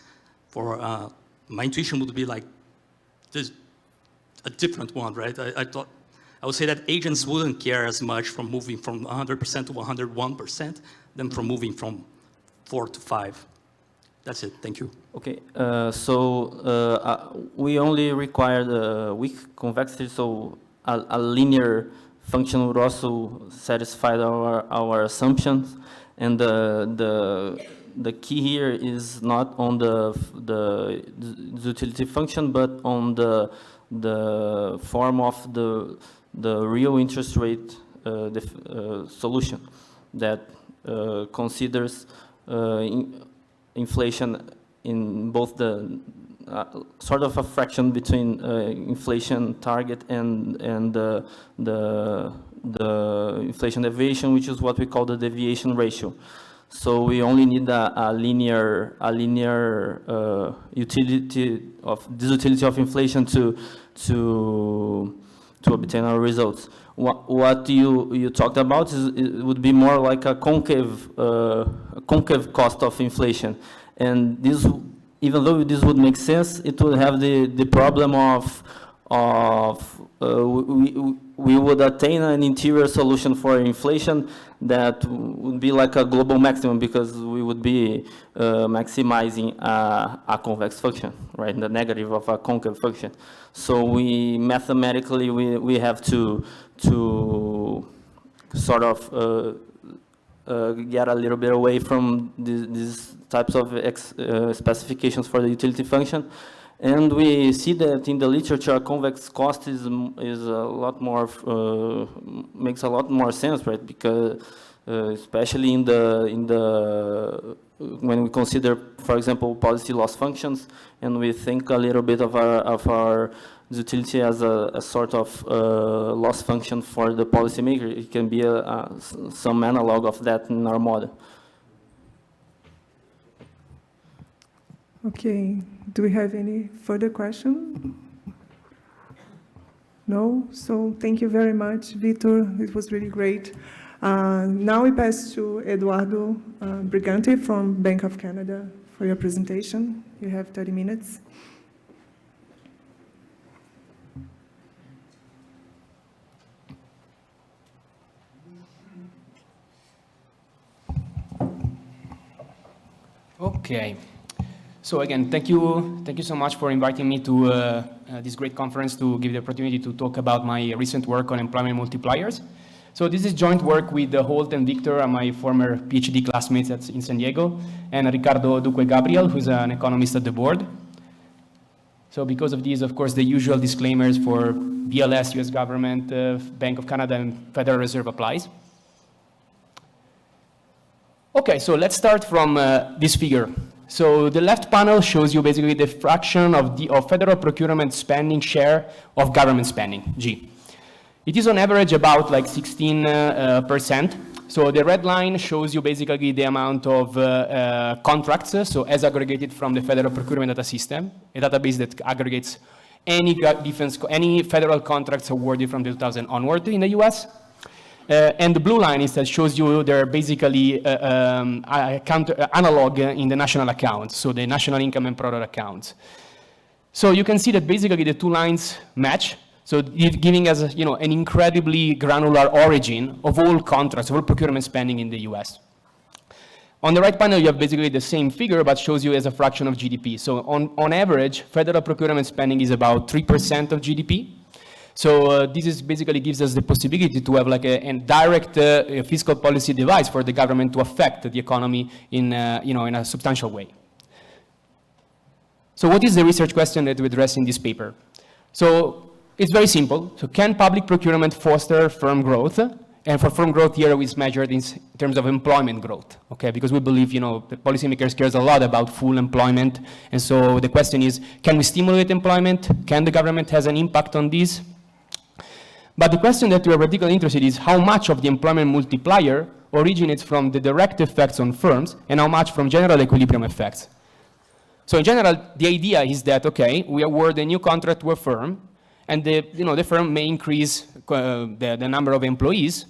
For my intuition would be like this, a different one, right? I would say that agents wouldn't care as much from moving from 100% to 101% than from moving from 4 to 5. That's it. Thank you. Okay, we only require the weak convexity, so a linear function would also satisfy our assumptions, and the key here is not on the utility function, but on the form of the real interest rate solution that considers inflation in both the sort of a fraction between inflation target and the inflation deviation, which is what we call the deviation ratio. So we only need a linear utility of disutility of inflation to obtain our results. What you talked about it would be more like a concave cost of inflation, and this, even though this would make sense, it would have the problem of we would attain an interior solution for inflation that would be like a global maximum, because we would be maximizing a convex function, right, the negative of a concave function. So we mathematically we have to sort of get a little bit away from these types of specifications for the utility function. And we see that in the literature, convex cost is a lot more makes a lot more sense, right? Because especially in the when we consider, for example, policy loss functions, and we think a little bit of our utility as a sort of loss function for the policymaker, it can be some analog of that in our model. Okay, do we have any further question? No? So thank you very much, Vitor. It was really great. Now we pass to Eduardo Brigante from Bank of Canada for your presentation. You have 30 minutes. Okay. So again, thank you so much for inviting me to this great conference to give the opportunity to talk about my recent work on employment multipliers. So this is joint work with Holt and Victor, and my former PhD classmates in San Diego, and Ricardo Duque Gabriel, who's an economist at the board. So because of these, of course, the usual disclaimers for BLS, US government, Bank of Canada, and Federal Reserve applies. Okay, so let's start from this figure. So the left panel shows you basically the fraction of federal procurement spending share of government spending, G. It is on average about like 16%. So the red line shows you basically the amount of contracts, so as aggregated from the federal procurement data system, a database that aggregates any federal contracts awarded from 2000 onward in the US. And the blue line instead shows you they're basically analog in the national account, so the national income and product account. So you can see that basically the two lines match, so giving us an incredibly granular origin of all contracts, of all procurement spending in the US. On the right panel, you have basically the same figure, but shows you as a fraction of GDP. So on average, federal procurement spending is about 3% of GDP. So this is basically gives us the possibility to have like a direct fiscal policy device for the government to affect the economy in a substantial way. So what is the research question that we address in this paper? So it's very simple. So can public procurement foster firm growth? And for firm growth here, it's measured in terms of employment growth, okay? Because we believe, the policymakers cares a lot about full employment. And so the question is, can we stimulate employment? Can the government has an impact on this? But the question that we are particularly interested in is how much of the employment multiplier originates from the direct effects on firms and how much from general equilibrium effects. So in general, the idea is that, okay, we award a new contract to a firm, and the firm may increase the number of employees.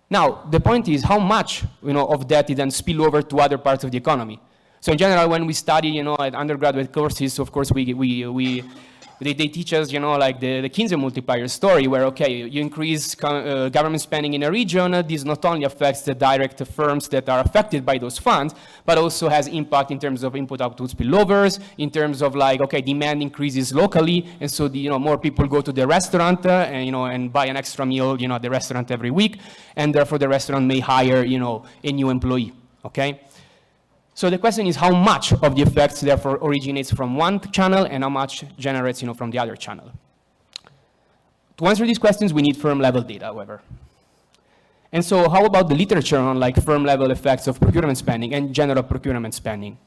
Now, the point is how much of that is then spill over to other parts of the economy. So in general, when we study at undergraduate courses, of course, they teach us, like the Kinsey multiplier story, where, okay, you increase government spending in a region, this not only affects the direct firms that are affected by those funds, but also has impact in terms of input-output spillovers, in terms of like, okay, demand increases locally, and so more people go to the restaurant and buy an extra meal, at the restaurant every week, and therefore the restaurant may hire, a new employee, okay? So the question is how much of the effects therefore originates from one channel and how much generates from the other channel. To answer these questions, we need firm level data, however. And so how about the literature on like firm level effects of procurement spending and general procurement spending?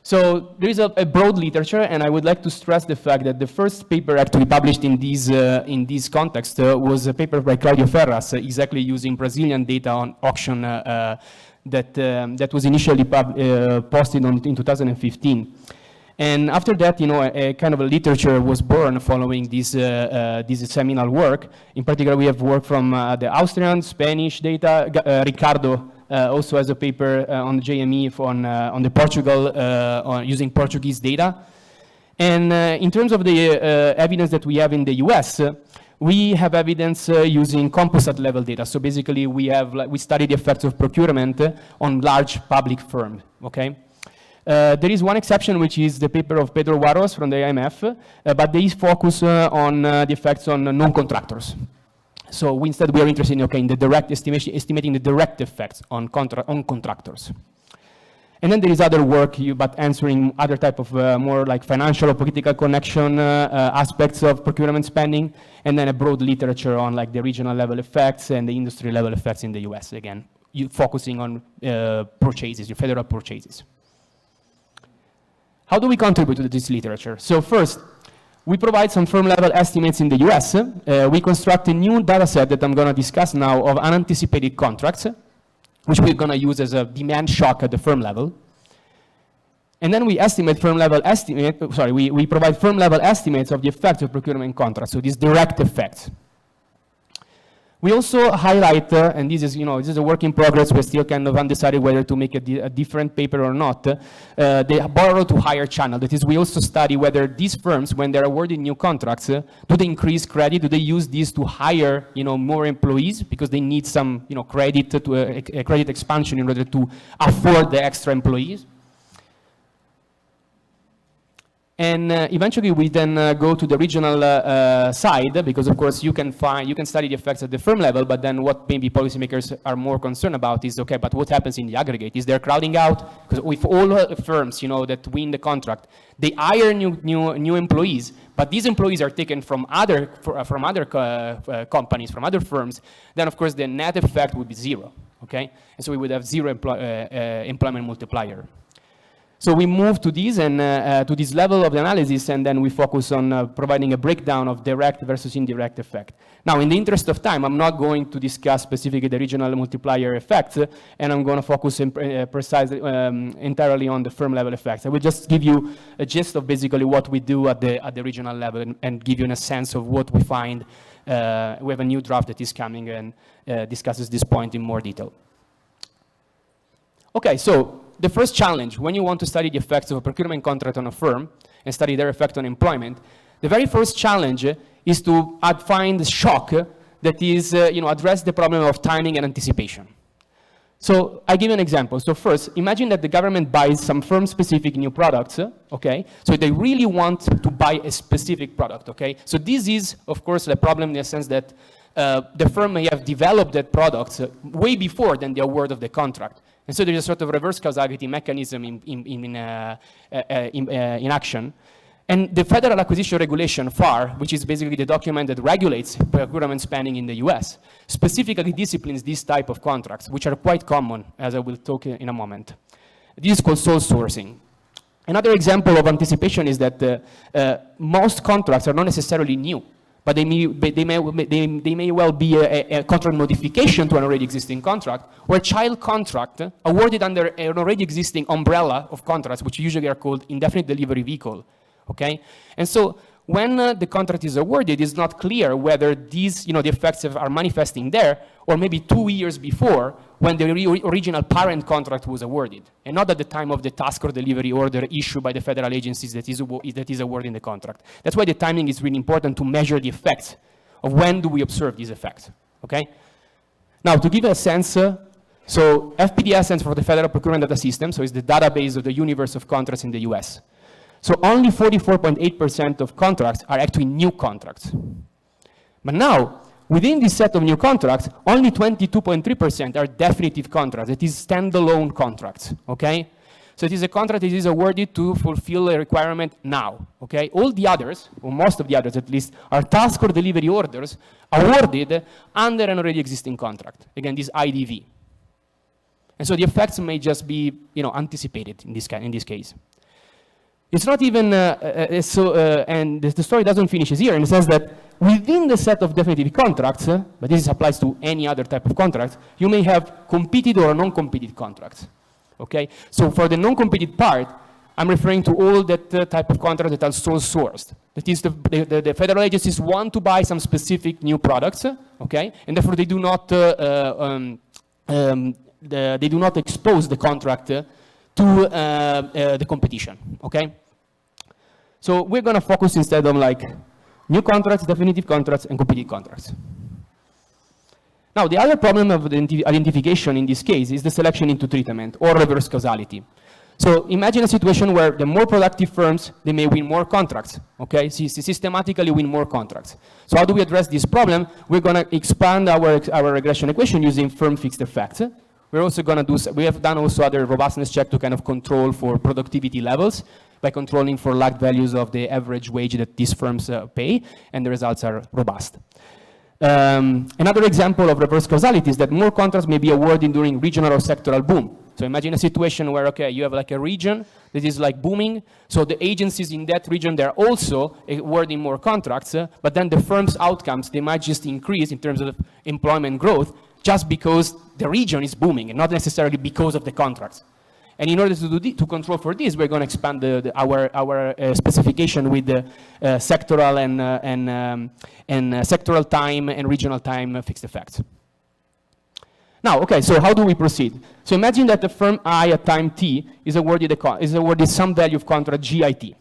So there is a broad literature, and I would like to stress the fact that the first paper actually published in this context was a paper by Claudio Ferras, exactly using Brazilian data on auction that was initially posted in 2015. And after that, a kind of a literature was born following this seminal work. In particular, we have work from the Austrian, Spanish data. Ricardo also has a paper on the JME on the Portugal, using Portuguese data. And in terms of the evidence that we have in the US, we have evidence using composite level data. So basically, we study the effects of procurement on large public firms, okay? There is one exception, which is the paper of Pedro Warros from the IMF, but they focus on the effects on non-contractors. So instead, we are interested in the direct estimation, estimating the direct effects on contractors. And then there is other work, but answering other type of more like financial or political connection aspects of procurement spending, and then a broad literature on like the regional level effects and the industry level effects in the US, again, focusing on purchases, your federal purchases. How do we contribute to this literature? So first, we provide some firm level estimates in the US. We construct a new data set that I'm gonna discuss now of unanticipated contracts, which we're going to use as a demand shock at the firm level. And then we estimate we provide firm level estimates of the effects of procurement contracts, so these direct effects. We also highlight, and this is a work in progress, we're still kind of undecided whether to make a different paper or not, the borrow to hire channel. That is, we also study whether these firms, when they're awarding new contracts, do they increase credit? Do they use this to hire, more employees because they need some, credit to a credit expansion in order to afford the extra employees? And eventually, we then go to the regional side, because of course you can study the effects at the firm level, but then what maybe policymakers are more concerned about is, okay, but what happens in the aggregate? Is there crowding out? Because with all firms, that win the contract, they hire new employees, but these employees are taken from other companies, from other firms. Then of course the net effect would be zero. Okay, and so we would have zero employment multiplier. So we move to this and to this level of the analysis, and then we focus on providing a breakdown of direct versus indirect effect. Now, in the interest of time, I'm not going to discuss specifically the regional multiplier effects, and I'm going to focus precisely entirely on the firm level effects. I will just give you a gist of basically what we do at the regional level and give you a sense of what we find. We have a new draft that is coming and discusses this point in more detail. Okay, so the first challenge, when you want to study the effects of a procurement contract on a firm and study their effect on employment, the very first challenge is to find shock that is, address the problem of timing and anticipation. So I give you an example. So first, imagine that the government buys some firm-specific new products, okay? So they really want to buy a specific product, okay? So this is, of course, a problem in the sense that the firm may have developed that product way before than the award of the contract. And so there's a sort of reverse causality mechanism in action. And the Federal Acquisition Regulation, FAR, which is basically the document that regulates procurement spending in the US, specifically disciplines this type of contracts, which are quite common, as I will talk in a moment. This is called sole sourcing. Another example of anticipation is that most contracts are not necessarily new, but they may well be a contract modification to an already existing contract, or a child contract awarded under an already existing umbrella of contracts, which usually are called indefinite delivery vehicle. Okay, and so when the contract is awarded, it's not clear whether these, the effects are manifesting there, or maybe 2 years before when the original parent contract was awarded, and not at the time of the task or delivery order issued by the federal agencies that is awarding the contract. That's why the timing is really important to measure the effects of when do we observe these effects. Okay. Now, to give a sense, so FPDS stands for the Federal Procurement Data System, so it's the database of the universe of contracts in the US. So only 44.8% of contracts are actually new contracts. But now, within this set of new contracts, only 22.3% are definitive contracts. It is standalone contracts, okay? So it is a contract that is awarded to fulfill a requirement now, okay? All the others, or most of the others at least, are task or delivery orders awarded under an already existing contract. Again, this IDV. And so the effects may just be, anticipated in this case. It's not even, and the story doesn't finish here, and it says that within the set of definitive contracts, but this applies to any other type of contract, you may have competed or non-competed contracts, okay? So for the non-competed part, I'm referring to all that type of contracts that are sole sourced. That is, the federal agencies want to buy some specific new products, okay? And therefore they do not, they do not expose the contract to the competition, okay? So we're gonna focus instead on like new contracts, definitive contracts, and competing contracts. Now, the other problem of identification in this case is the selection into treatment or reverse causality. So imagine a situation where the more productive firms, they may win more contracts, okay? Systematically win more contracts. So how do we address this problem? We're gonna expand our regression equation using firm fixed effects. We're also gonna we have done also other robustness check to kind of control for productivity levels by controlling for lagged values of the average wage that these firms pay, and the results are robust. Another example of reverse causality is that more contracts may be awarded during regional or sectoral boom. So imagine a situation where, okay, you have like a region that is like booming, so the agencies in that region, they're also awarding more contracts, but then the firm's outcomes, they might just increase in terms of employment growth just because the region is booming and not necessarily because of the contracts. And in order to control for this, we're going to expand our specification with the sectoral and sectoral time and regional time fixed effects. Now, okay, so how do we proceed? So imagine that the firm I at time t is awarded some value of contract GIT.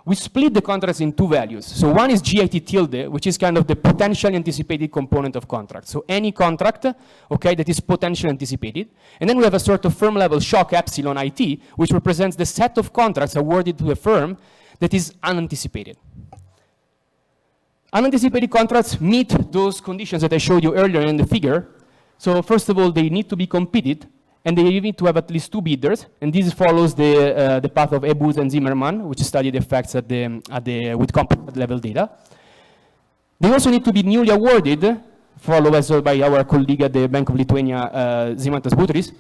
We split the contracts in two values. So one is GIT tilde, which is kind of the potentially anticipated component of contract. So any contract, okay, that is potentially anticipated. And then we have a sort of firm level shock epsilon IT, which represents the set of contracts awarded to a firm that is unanticipated. Unanticipated contracts meet those conditions that I showed you earlier in the figure. So first of all, they need to be competed, and they need to have at least two bidders, and this follows the path of Ebus and Zimmerman, which studied effects with component level data. They also need to be newly awarded, followed as well by our colleague at the Bank of Lithuania, Zimantas Butris,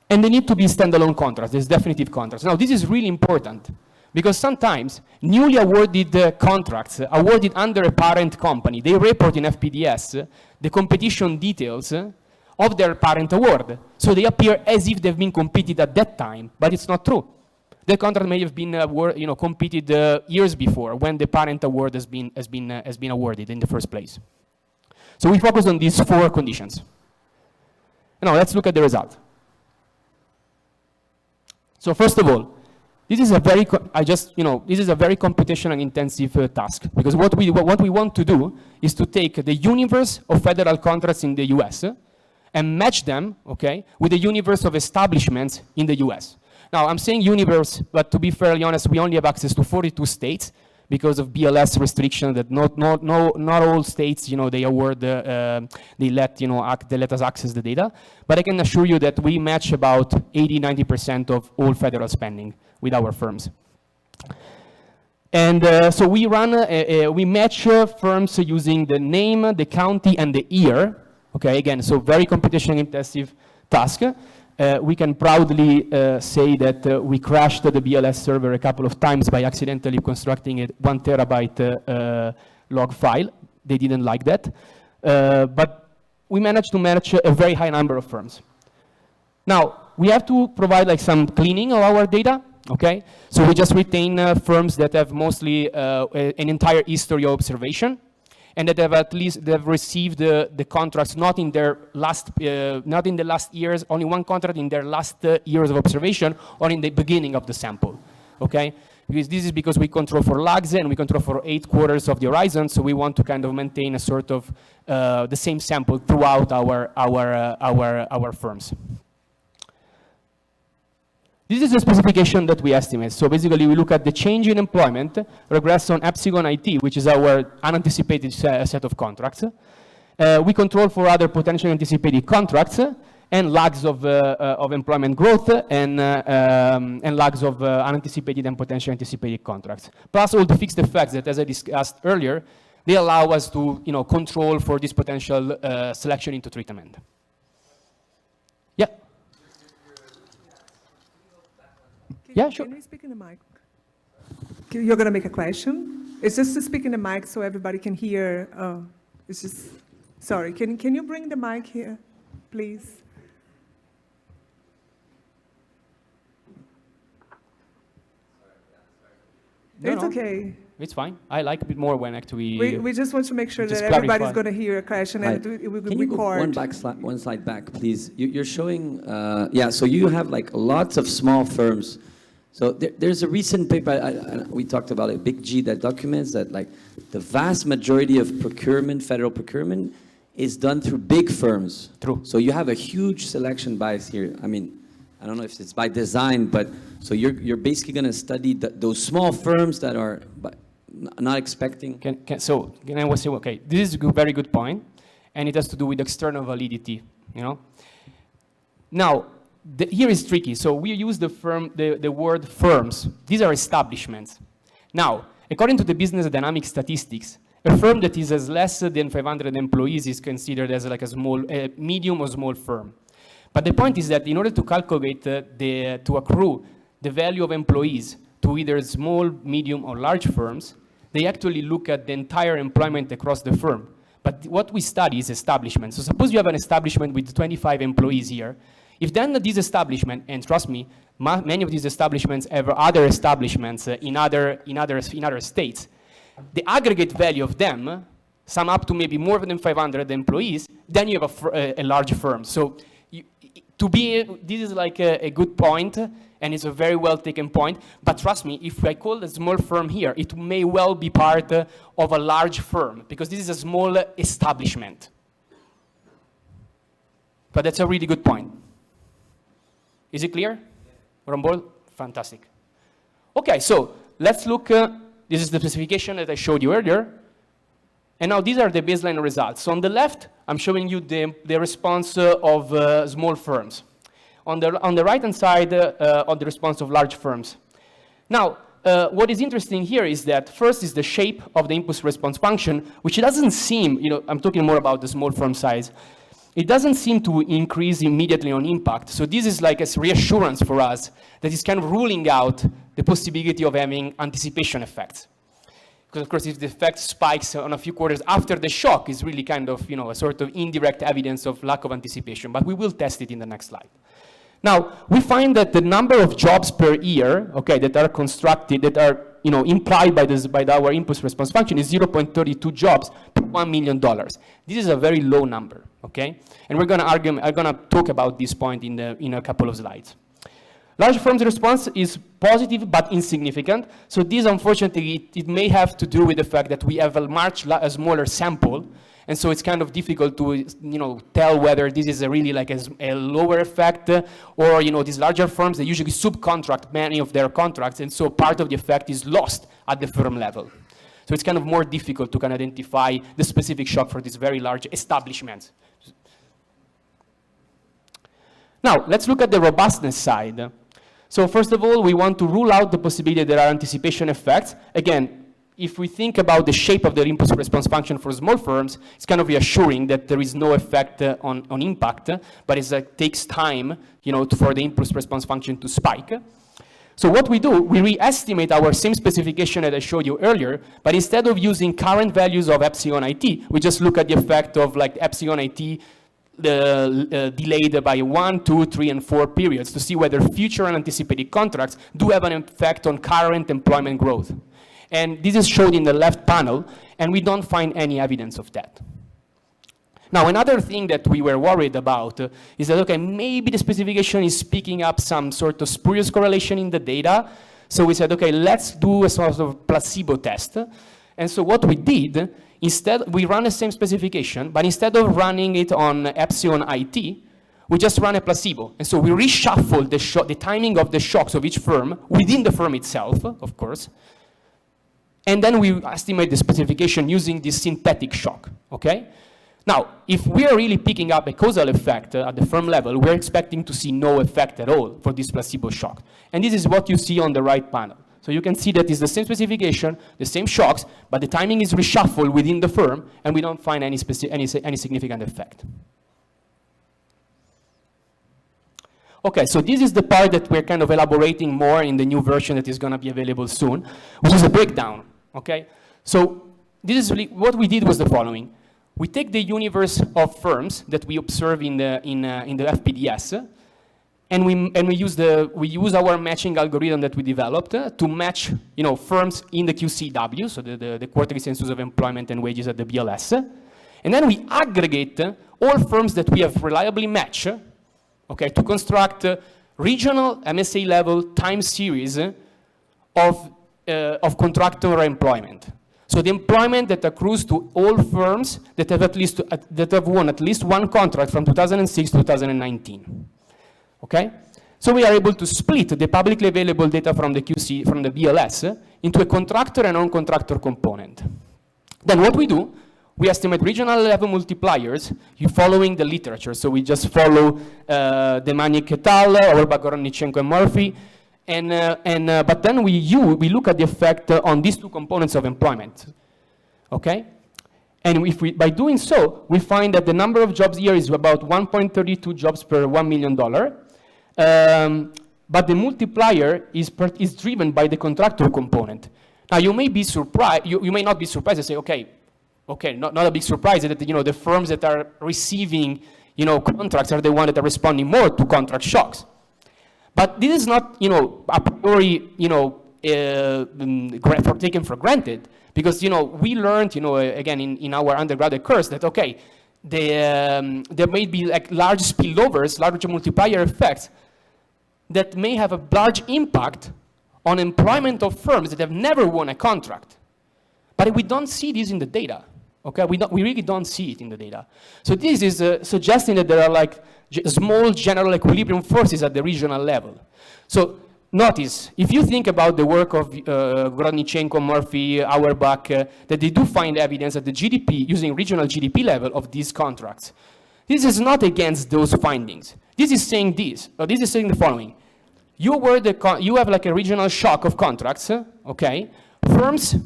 and they need to be standalone contracts, there's definitive contracts. Now, this is really important, because sometimes newly awarded contracts, awarded under a parent company, they report in FPDS the competition details of their parent award. So they appear as if they've been competed at that time, but it's not true. The contract may have been competed years before when the parent award has been awarded in the first place. So we focus on these four conditions. Now let's look at the result. So first of all, this is a very computational intensive task, because what we want to do is to take the universe of federal contracts in the US and match them, okay, with the universe of establishments in the US. Now, I'm saying universe, but to be fairly honest, we only have access to 42 states because of BLS restriction that not all states, they award, they let us access the data. But I can assure you that we match about 80-90% of all federal spending with our firms. And so we run, we match firms using the name, the county, and the year. Okay, again, so very computation intensive task. We can proudly say that we crashed the BLS server a couple of times by accidentally constructing a 1 terabyte log file. They didn't like that. But we managed to match a very high number of firms. Now, we have to provide like some cleaning of our data, okay? So we just retain firms that have mostly an entire history of observation, and that have at least they've received the contracts not in their last, not in the last years, only one contract in their last years of observation, or in the beginning of the sample, okay? Because this is because we control for lags and we control for 8 quarters of the horizon, so we want to kind of maintain a sort of the same sample throughout our firms. This is the specification that we estimate. So basically, we look at the change in employment, regress on Epsilon IT, which is our unanticipated set of contracts. We control for other potentially anticipated contracts, and lags of employment growth, and lags of unanticipated and potentially anticipated contracts. Plus all the fixed effects that, as I discussed earlier, they allow us to control for this potential selection into treatment. Yeah. Yeah, sure. Can you speak in the mic? You're going to make a question? It's just to speak in the mic so everybody can hear. It's just, sorry, can you bring the mic here, please? It's okay. It's fine. I like a bit more when actually... We just want to make sure that just everybody's clarify. going to hear a question and we will Can you go record. one slide back, please? You're showing, yeah, so you have like lots of small firms. So there's a recent paper, we talked about it, Big G, that documents that like the vast majority of procurement, federal procurement, is done through big firms. True. So you have a huge selection bias here. I mean, I don't know if it's by design, but so you're basically going to study those small firms that are not expecting. So can I say, okay, this is a very good point, and it has to do with external validity, Now, here is tricky. So we use the word firms. These are establishments. Now, according to the business dynamic statistics, a firm that is less than 500 employees is considered as like a medium or small firm. But the point is that in order to calculate, to accrue the value of employees to either small, medium, or large firms, they actually look at the entire employment across the firm. But what we study is establishment. So suppose you have an establishment with 25 employees here. If then this establishment, and trust me, many of these establishments have other establishments in other states, the aggregate value of them sum up to maybe more than 500 employees, then you have a large firm. So this is like a good point, and it's a very well taken point, but trust me, if I call a small firm here, it may well be part of a large firm, because this is a small establishment. But that's a really good point. Is it clear? We're on board? Fantastic. Okay, so let's look, this is the specification that I showed you earlier. And now these are the baseline results. So on the left, I'm showing you the response of small firms. On the right-hand side, on the response of large firms. Now, what is interesting here is that first is the shape of the impulse response function, which doesn't seem, I'm talking more about the small firm size. It doesn't seem to increase immediately on impact. So this is like a reassurance for us that is kind of ruling out the possibility of having anticipation effects. Because of course, if the effect spikes on a few quarters after the shock, is really kind of, a sort of indirect evidence of lack of anticipation. But we will test it in the next slide. Now, we find that the number of jobs per year, okay, that are constructed, that are, implied by our impulse response function is 0.32 jobs per $1 million. This is a very low number, okay? And I'm gonna talk about this point in a couple of slides. Large firms' response is positive but insignificant. So this, unfortunately, it may have to do with the fact that we have a smaller sample. And so it's kind of difficult to, tell whether this is really like a lower effect or, these larger firms, they usually subcontract many of their contracts. And so part of the effect is lost at the firm level. So it's kind of more difficult to kind of identify the specific shock for these very large establishments. Now, let's look at the robustness side. So first of all, we want to rule out the possibility that there are anticipation effects. Again, if we think about the shape of the impulse response function for small firms, it's kind of reassuring that there is no effect on impact, but it takes time, for the impulse response function to spike. So what we do, we re-estimate our same specification that I showed you earlier, but instead of using current values of epsilon IT, we just look at the effect of like epsilon IT delayed by 1, 2, 3, and 4 periods to see whether future unanticipated contracts do have an effect on current employment growth. And this is shown in the left panel, and we don't find any evidence of that. Now, another thing that we were worried about is that, okay, maybe the specification is picking up some sort of spurious correlation in the data. So we said, okay, let's do a sort of placebo test. And so what we did, instead, we ran the same specification, but instead of running it on epsilon IT, we just ran a placebo. And so we reshuffled the timing of the shocks of each firm within the firm itself, of course. And then we estimate the specification using this synthetic shock, okay? Now, if we are really picking up a causal effect at the firm level, we're expecting to see no effect at all for this placebo shock. And this is what you see on the right panel. So you can see that it's the same specification, the same shocks, but the timing is reshuffled within the firm, and we don't find any significant effect. Okay, so this is the part that we're kind of elaborating more in the new version that is going to be available soon, which is a breakdown, okay? So this is really, what we did was the following. We take the universe of firms that we observe in the FPDS, and we use our matching algorithm that we developed to match firms in the QCW, so the quarterly census of employment and wages at the BLS, and then we aggregate all firms that we have reliably matched, okay, to construct regional MSA level time series of contractor employment. So the employment that accrues to all firms that have won at least one contract from 2006 to 2019. Okay? So we are able to split the publicly available data from the QC, from the BLS, into a contractor and non-contractor component. Then what we do, we estimate regional level multipliers following the literature. So we just follow Demanic et al., Auerbach, Gornichenko, and Murphy. But then we look at the effect on these two components of employment, okay? And by doing so, we find that the number of jobs here is about 1.32 jobs per $1 million. But the multiplier is driven by the contractor component. Now you may be surprised, you may not be surprised and say, okay, not a big surprise that the firms that are receiving contracts are the ones that are responding more to contract shocks. But this is not, a priori, taken for granted, because, we learned, again, in our undergraduate course that, okay, there may be like large spillovers, large multiplier effects that may have a large impact on employment of firms that have never won a contract. But we don't see this in the data, okay? We really don't see it in the data. So this is suggesting that there are like small general equilibrium forces at the regional level. So notice, if you think about the work of Gornichenko, Murphy, Auerbach, that they do find evidence at the GDP, using regional GDP level of these contracts. This is not against those findings. This is saying this, or this is saying the following. You have like a regional shock of contracts, okay? Firms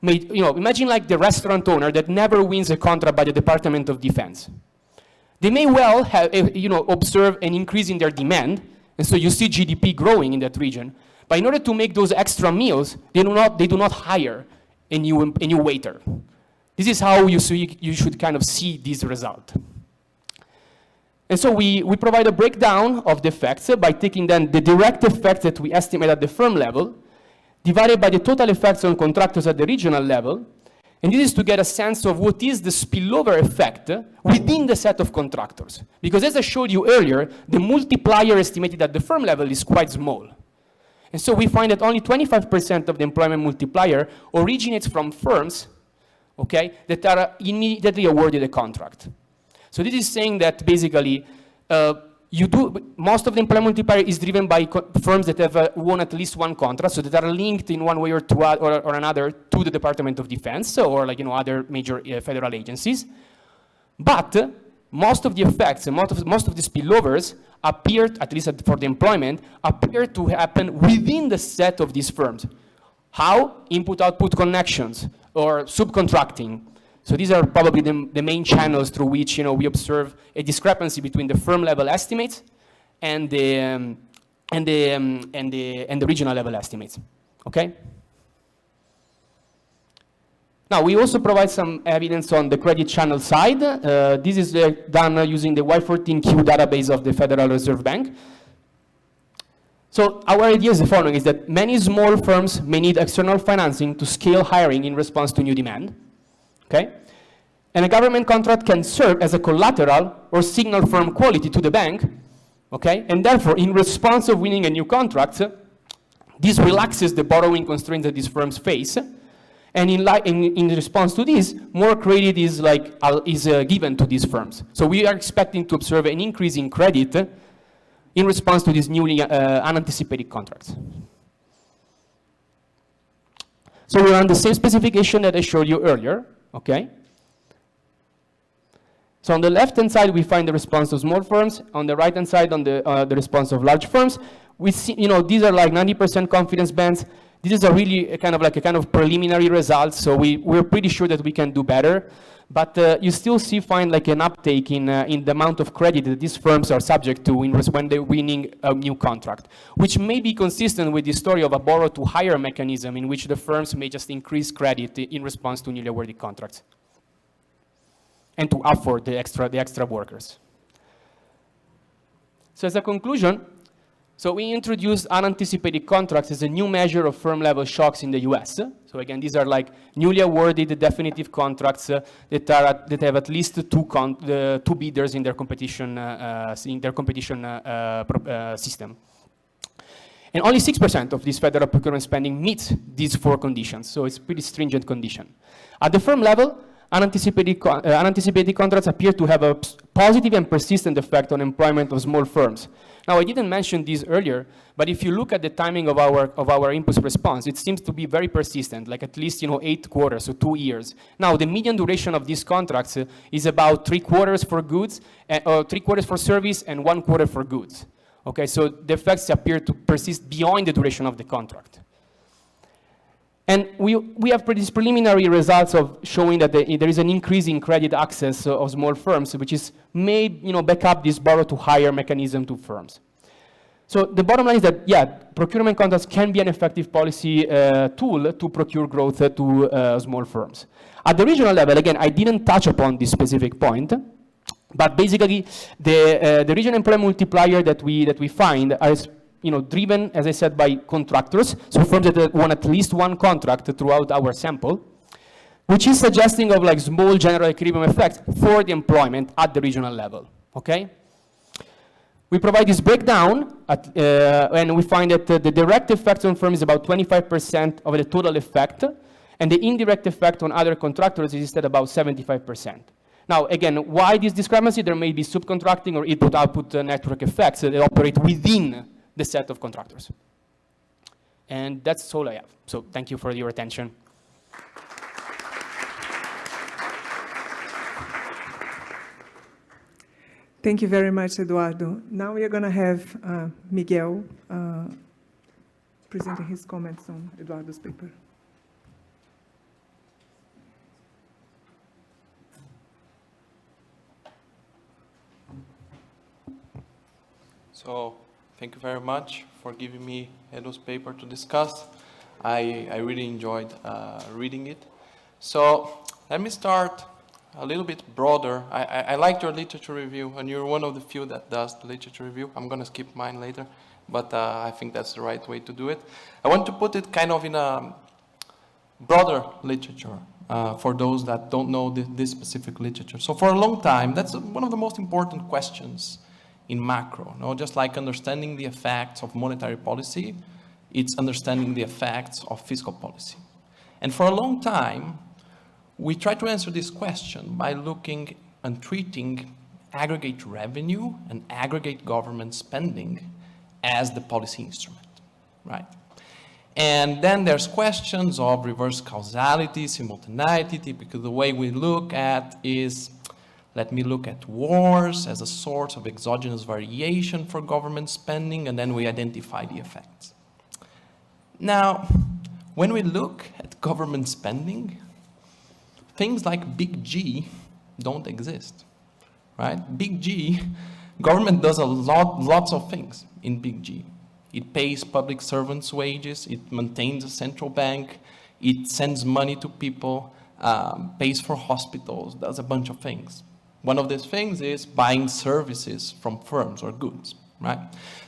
made, imagine like the restaurant owner that never wins a contract by the Department of Defense. They may well have, observe an increase in their demand, and so you see GDP growing in that region. But in order to make those extra meals, they do not hire a new waiter. This is how you should kind of see this result. And so we provide a breakdown of the effects by taking then the direct effects that we estimate at the firm level, divided by the total effects on contractors at the regional level. And this is to get a sense of what is the spillover effect within the set of contractors. Because as I showed you earlier, the multiplier estimated at the firm level is quite small. And so we find that only 25% of the employment multiplier originates from firms, okay, that are immediately awarded a contract. So this is saying that basically most of the employment multiplier is driven by firms that have won at least one contract, so that are linked in one way or another to the Department of Defense or other major federal agencies. But most of the effects and most of the spillovers appeared, at least for the employment, appear to happen within the set of these firms. How? Input-output connections or subcontracting. So these are probably the main channels through which we observe a discrepancy between the firm level estimates and the regional level estimates. Okay. Now we also provide some evidence on the credit channel side. This is done using the Y14Q database of the Federal Reserve Bank. So our idea is the following: is that many small firms may need external financing to scale hiring in response to new demand. Okay? And a government contract can serve as a collateral or signal firm quality to the bank. Okay? And therefore, in response of winning a new contract, this relaxes the borrowing constraints that these firms face. And in response to this, more credit is given to these firms. So we are expecting to observe an increase in credit in response to these newly unanticipated contracts. So we're on the same specification that I showed you earlier, okay? So on the left-hand side, we find the response of small firms. On the right-hand side, on the response of large firms. We see, these are like 90% confidence bands. This is a really kind of preliminary result, so we're pretty sure that we can do better. But you still find like an uptake in the amount of credit that these firms are subject to when they're winning a new contract, which may be consistent with the story of a borrow-to-hire mechanism in which the firms may just increase credit in response to newly awarded contracts and to afford the extra workers. So as a conclusion, so we introduced unanticipated contracts as a new measure of firm-level shocks in the US. So again, these are like newly awarded definitive contracts that have at least two bidders in their competition system. And only 6% of this federal procurement spending meets these 4 conditions. So it's a pretty stringent condition. At the firm level, unanticipated contracts appear to have a positive and persistent effect on employment of small firms. Now, I didn't mention this earlier, but if you look at the timing of our impulse response, it seems to be very persistent, like at least 8 quarters, so 2 years. Now, the median duration of these contracts is about 3 quarters for goods, or 3 quarters for service, and 1 quarter for goods. Okay, so the effects appear to persist beyond the duration of the contract. And we have these preliminary results of showing that there is an increase in credit access of small firms, which may back up this borrow-to-hire mechanism to firms. So the bottom line is that, yeah, procurement contracts can be an effective policy tool to procure growth to small firms. At the regional level, again, I didn't touch upon this specific point, but basically the regional employment multiplier that we find is driven, as I said, by contractors, so firms that won at least one contract throughout our sample, which is suggesting of like small general equilibrium effects for the employment at the regional level, okay? We provide this breakdown, and we find that the direct effect on firms is about 25% of the total effect, and the indirect effect on other contractors is instead about 75%. Now, again, why this discrepancy? There may be subcontracting or input-output network effects that operate within the set of contractors. And that's all I have. So thank you for your attention. Thank you very much, Eduardo. Now we are going to have Miguel presenting his comments on Eduardo's paper. So, thank you very much for giving me Edu's paper to discuss. I really enjoyed reading it. So, let me start a little bit broader. I liked your literature review, and you're one of the few that does the literature review. I'm going to skip mine later, but I think that's the right way to do it. I want to put it kind of in a broader literature for those that don't know this specific literature. So for a long time, that's one of the most important questions in macro. Just like understanding the effects of monetary policy, it's understanding the effects of fiscal policy. And for a long time, we try to answer this question by looking and treating aggregate revenue and aggregate government spending as the policy instrument, right? And then there's questions of reverse causality, simultaneity, because the way we look at is, Let me look at wars as a source of exogenous variation for government spending, and then we identify the effects. Now, when we look at government spending, things like big G don't exist, right? Big G, government does lots of things in big G. It pays public servants' wages, it maintains a central bank, it sends money to people, pays for hospitals, does a bunch of things. One of these things is buying services from firms or goods, right?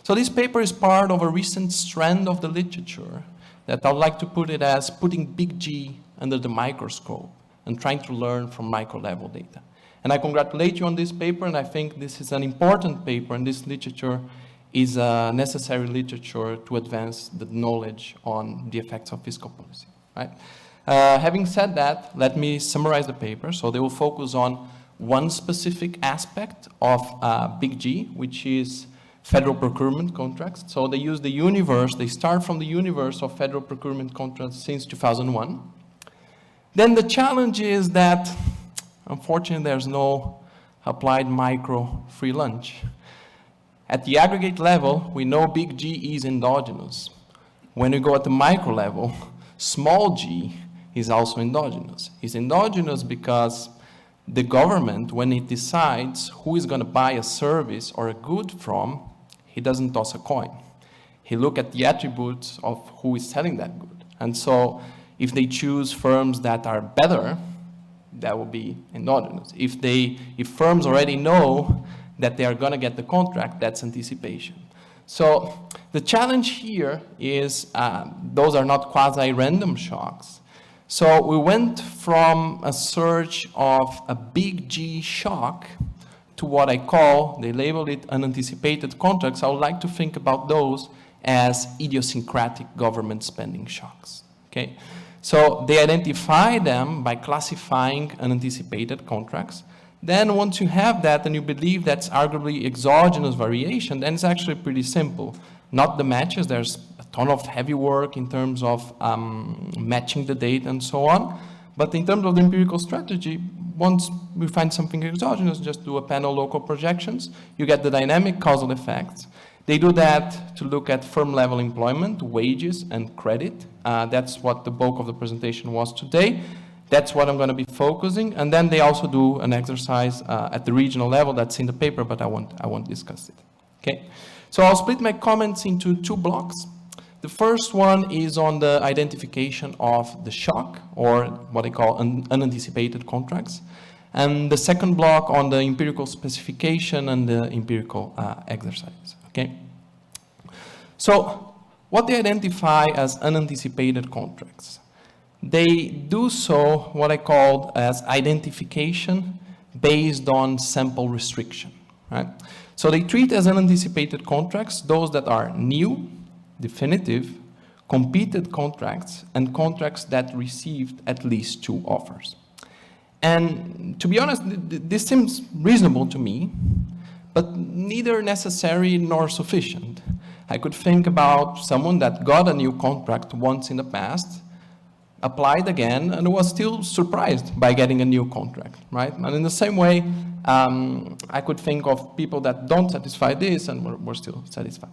So this paper is part of a recent strand of the literature that I'd like to put it as putting big G under the microscope and trying to learn from micro-level data. And I congratulate you on this paper, and I think this is an important paper, and this literature is a necessary literature to advance the knowledge on the effects of fiscal policy, right? Having said that, let me summarize the paper. So they will focus on one specific aspect of big G, which is federal procurement contracts. So they use the universe, they start from the universe of federal procurement contracts since 2001. Then the challenge is that, unfortunately, there's no applied micro free lunch. At the aggregate level, we know big G is endogenous. When we go at the micro level, small g is also endogenous. It's endogenous because the government, when it decides who is going to buy a service or a good from, he doesn't toss a coin. He looks at the attributes of who is selling that good. And so if they choose firms that are better, that will be endogenous. If firms already know that they are going to get the contract, that's anticipation. So the challenge here is those are not quasi-random shocks. So we went from a search of a big G shock to what I call, they label it unanticipated contracts. I would like to think about those as idiosyncratic government spending shocks, okay? So they identify them by classifying unanticipated contracts. Then once you have that and you believe that's arguably exogenous variation, then it's actually pretty simple. Not the matches, there's a ton of heavy work in terms of matching the data and so on. But in terms of the empirical strategy, once we find something exogenous, just do a panel local projections, you get the dynamic causal effects. They do that to look at firm level employment, wages, and credit. That's what the bulk of the presentation was today. That's what I'm going to be focusing. And then they also do an exercise at the regional level that's in the paper, but I won't discuss it. Okay? So I'll split my comments into two blocks. The first one is on the identification of the shock, or what I call unanticipated contracts. And the second block on the empirical specification and the empirical exercise. Okay? So what they identify as unanticipated contracts. They do so what I call as identification based on sample restriction, right? So they treat as unanticipated contracts those that are new, definitive, competed contracts, and contracts that received at least 2 offers. And to be honest, this seems reasonable to me, but neither necessary nor sufficient. I could think about someone that got a new contract once in the past, applied again, and was still surprised by getting a new contract, right? And in the same way, I could think of people that don't satisfy this and were still satisfied.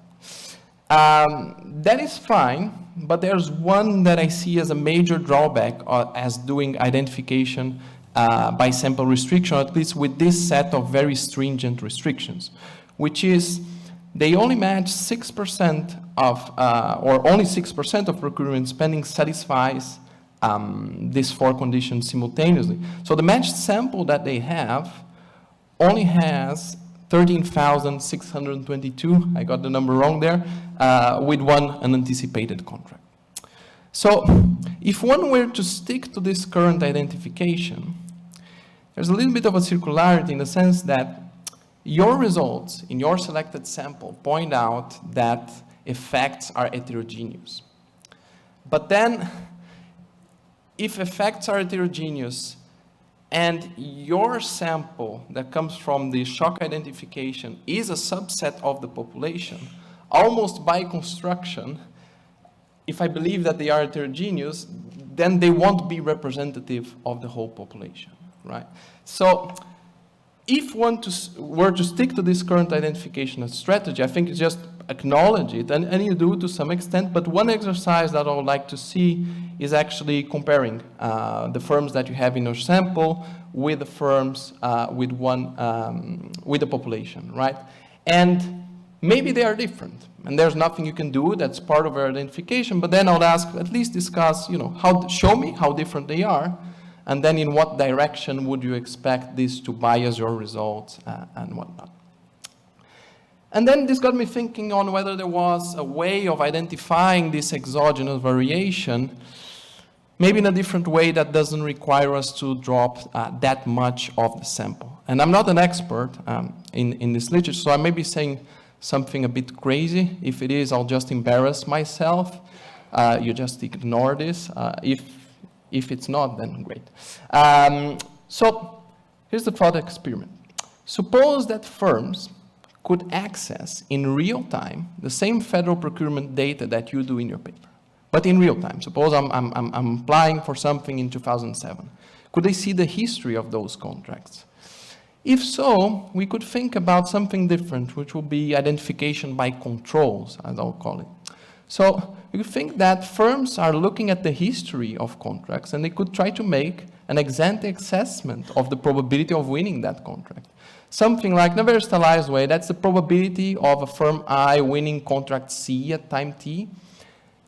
That is fine, but there's one that I see as a major drawback as doing identification by sample restriction, or at least with this set of very stringent restrictions, which is they only match 6% of, or only 6% of procurement spending satisfies these 4 conditions simultaneously. So the matched sample that they have only has 13,622, I got the number wrong there, with one unanticipated contract. So if one were to stick to this current identification, there's a little bit of a circularity in the sense that your results in your selected sample point out that effects are heterogeneous. But then, if effects are heterogeneous and your sample that comes from the shock identification is a subset of the population, almost by construction, if I believe that they are heterogeneous, then they won't be representative of the whole population, right? So if one were to stick to this current identification strategy, I think it's just acknowledge it, and you do to some extent, but one exercise that I would like to see is actually comparing the firms that you have in your sample with the firms with the population, right? And maybe they are different, and there's nothing you can do, that's part of our identification, but then I would ask, at least discuss, show me how different they are, and then in what direction would you expect this to bias your results and whatnot. And then this got me thinking on whether there was a way of identifying this exogenous variation, maybe in a different way that doesn't require us to drop that much of the sample. And I'm not an expert in this literature, so I may be saying something a bit crazy. If it is, I'll just embarrass myself. You just ignore this. If it's not, then great. So here's the thought experiment. Suppose that firms could access in real time the same federal procurement data that you do in your paper, but in real time. Suppose I'm applying for something in 2007. Could they see the history of those contracts? If so, we could think about something different, which will be identification by controls, as I'll call it. So you could think that firms are looking at the history of contracts, and they could try to make an ex-ante assessment of the probability of winning that contract. Something like, in a very stylized way, that's the probability of a firm I winning contract C at time T.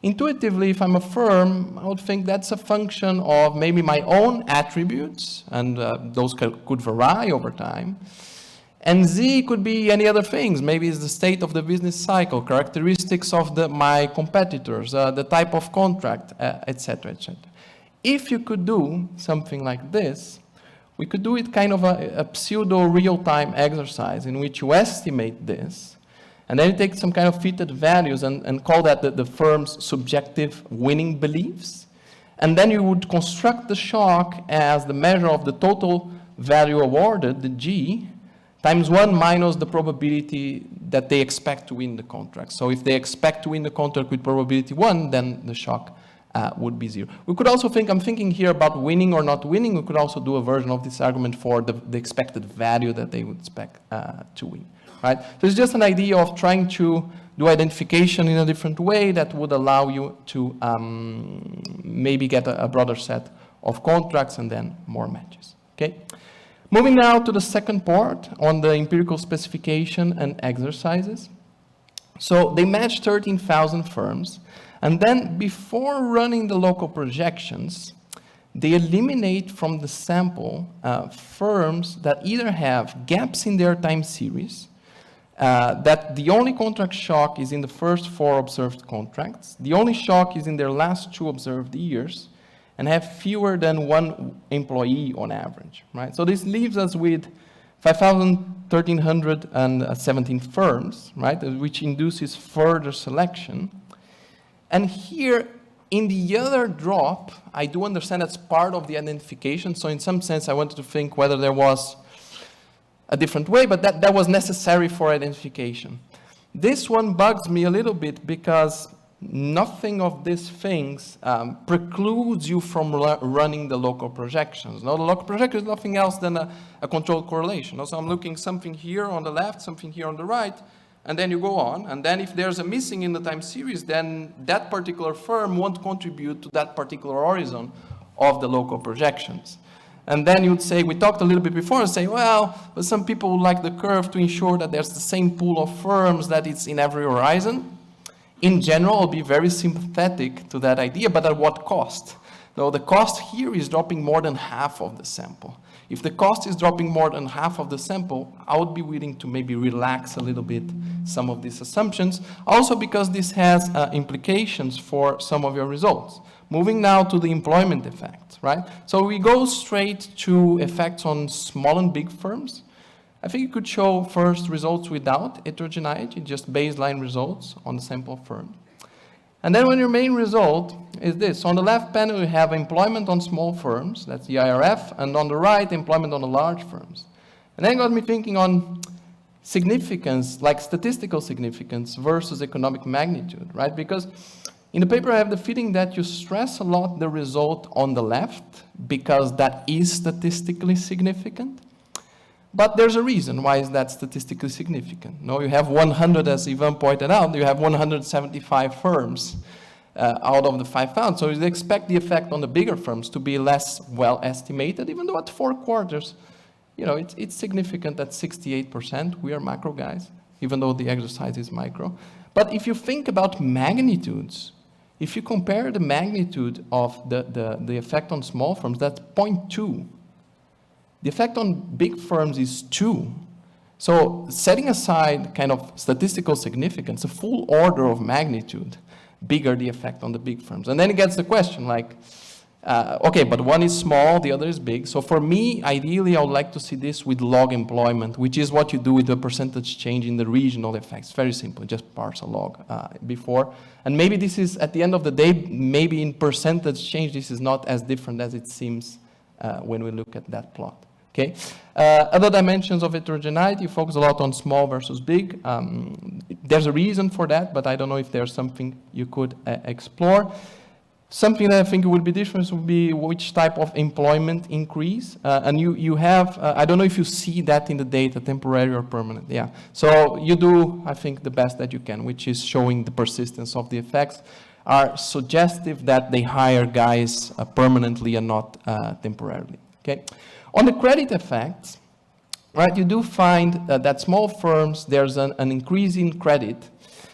Intuitively, if I'm a firm, I would think that's a function of maybe my own attributes, and those could vary over time. And Z could be any other things. Maybe it's the state of the business cycle, characteristics of my competitors, the type of contract, etc., etc. If you could do something like this, we could do it kind of a pseudo real-time exercise in which you estimate this, and then you take some kind of fitted values and call that the firm's subjective winning beliefs. And then you would construct the shock as the measure of the total value awarded, the G, times 1 minus the probability that they expect to win the contract. So if they expect to win the contract with probability 1, then the shock would be 0. We could also think, I'm thinking here about winning or not winning. We could also do a version of this argument for the expected value that they would expect to win, right? So it's just an idea of trying to do identification in a different way that would allow you to maybe get a broader set of contracts and then more matches, okay? Moving now to the second part on the empirical specification and exercises. So they matched 13,000 firms. And then before running the local projections, they eliminate from the sample firms that either have gaps in their time series, that the only contract shock is in the first 4 observed contracts, the only shock is in their last 2 observed years, and have fewer than 1 employee on average, right? So this leaves us with 5,117 firms, right, which induces further selection. And here, in the other drop, I do understand that's part of the identification. So in some sense, I wanted to think whether there was a different way, but that was necessary for identification. This one bugs me a little bit because nothing of these things precludes you from running the local projections. Now, the local projection is nothing else than a controlled correlation. So I'm looking something here on the left, something here on the right, and then you go on, and then if there's a missing in the time series, then that particular firm won't contribute to that particular horizon of the local projections. And then you'd say, we talked a little bit before, and say, well, but some people would like the curve to ensure that there's the same pool of firms that it's in every horizon. In general, I'll be very sympathetic to that idea, but at what cost? So the cost here is dropping more than half of the sample. If the cost is dropping more than half of the sample, I would be willing to maybe relax a little bit some of these assumptions, also because this has implications for some of your results. Moving now to the employment effect, right? So we go straight to effects on small and big firms. I think you could show first results without heterogeneity, just baseline results on the sample firm. And then when your main result is this. So on the left panel, you have employment on small firms, that's the IRF, and on the right, employment on the large firms. And then it got me thinking on significance, like statistical significance versus economic magnitude, right? Because in the paper, I have the feeling that you stress a lot the result on the left because that is statistically significant. But there's a reason why is that statistically significant. No, you have 100, as Ivan pointed out, you have 175 firms out of the 5,000. So you expect the effect on the bigger firms to be less well estimated, even though at 4 quarters, you know, it's significant at 68%. We are macro guys, even though the exercise is micro. But if you think about magnitudes, if you compare the magnitude of the effect on small firms, that's 0.2. The effect on big firms is 2. So setting aside kind of statistical significance, a full order of magnitude, bigger the effect on the big firms. And then it gets the question like, okay, but one is small, the other is big. So for me, ideally, I would like to see this with log employment, which is what you do with the percentage change in the regional effects. Very simple, just parse a log before. And maybe this is, at the end of the day, maybe in percentage change, this is not as different as it seems when we look at that plot. Okay. Other dimensions of heterogeneity, you focus a lot on small versus big. There's a reason for that, but I don't know if there's something you could explore. Something that I think would be different would be which type of employment increase. And you have, I don't know if you see that in the data, temporary or permanent. Yeah. So you do, I think, the best that you can, which is showing the persistence of the effects are suggestive that they hire guys permanently and not temporarily. Okay. On the credit effects, right, you do find that small firms, there's an increase in credit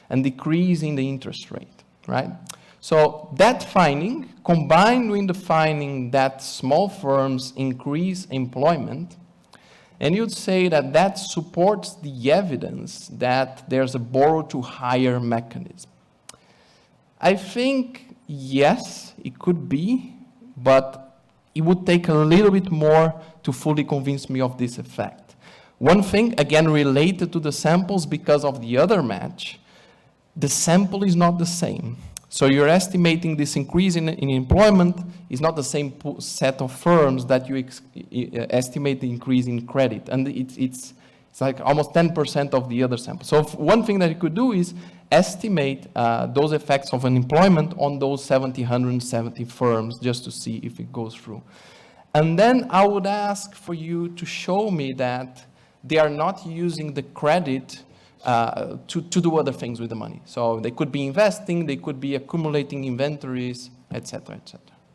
and decrease in the interest rate, right? So that finding, combined with the finding that small firms increase employment, and you'd say that that supports the evidence that there's a borrow to hire mechanism. I think, yes, it could be, but it would take a little bit more to fully convince me of this effect. One thing, again, related to the samples because of the other match, the sample is not the same. So you're estimating this increase in employment is not the same set of firms that you estimate the increase in credit. And it's like almost 10% of the other sample. So one thing that you could do is estimate those effects of unemployment on those 170 firms just to see if it goes through. And then I would ask for you to show me that they are not using the credit to do other things with the money. So they could be investing, they could be accumulating inventories, etc.,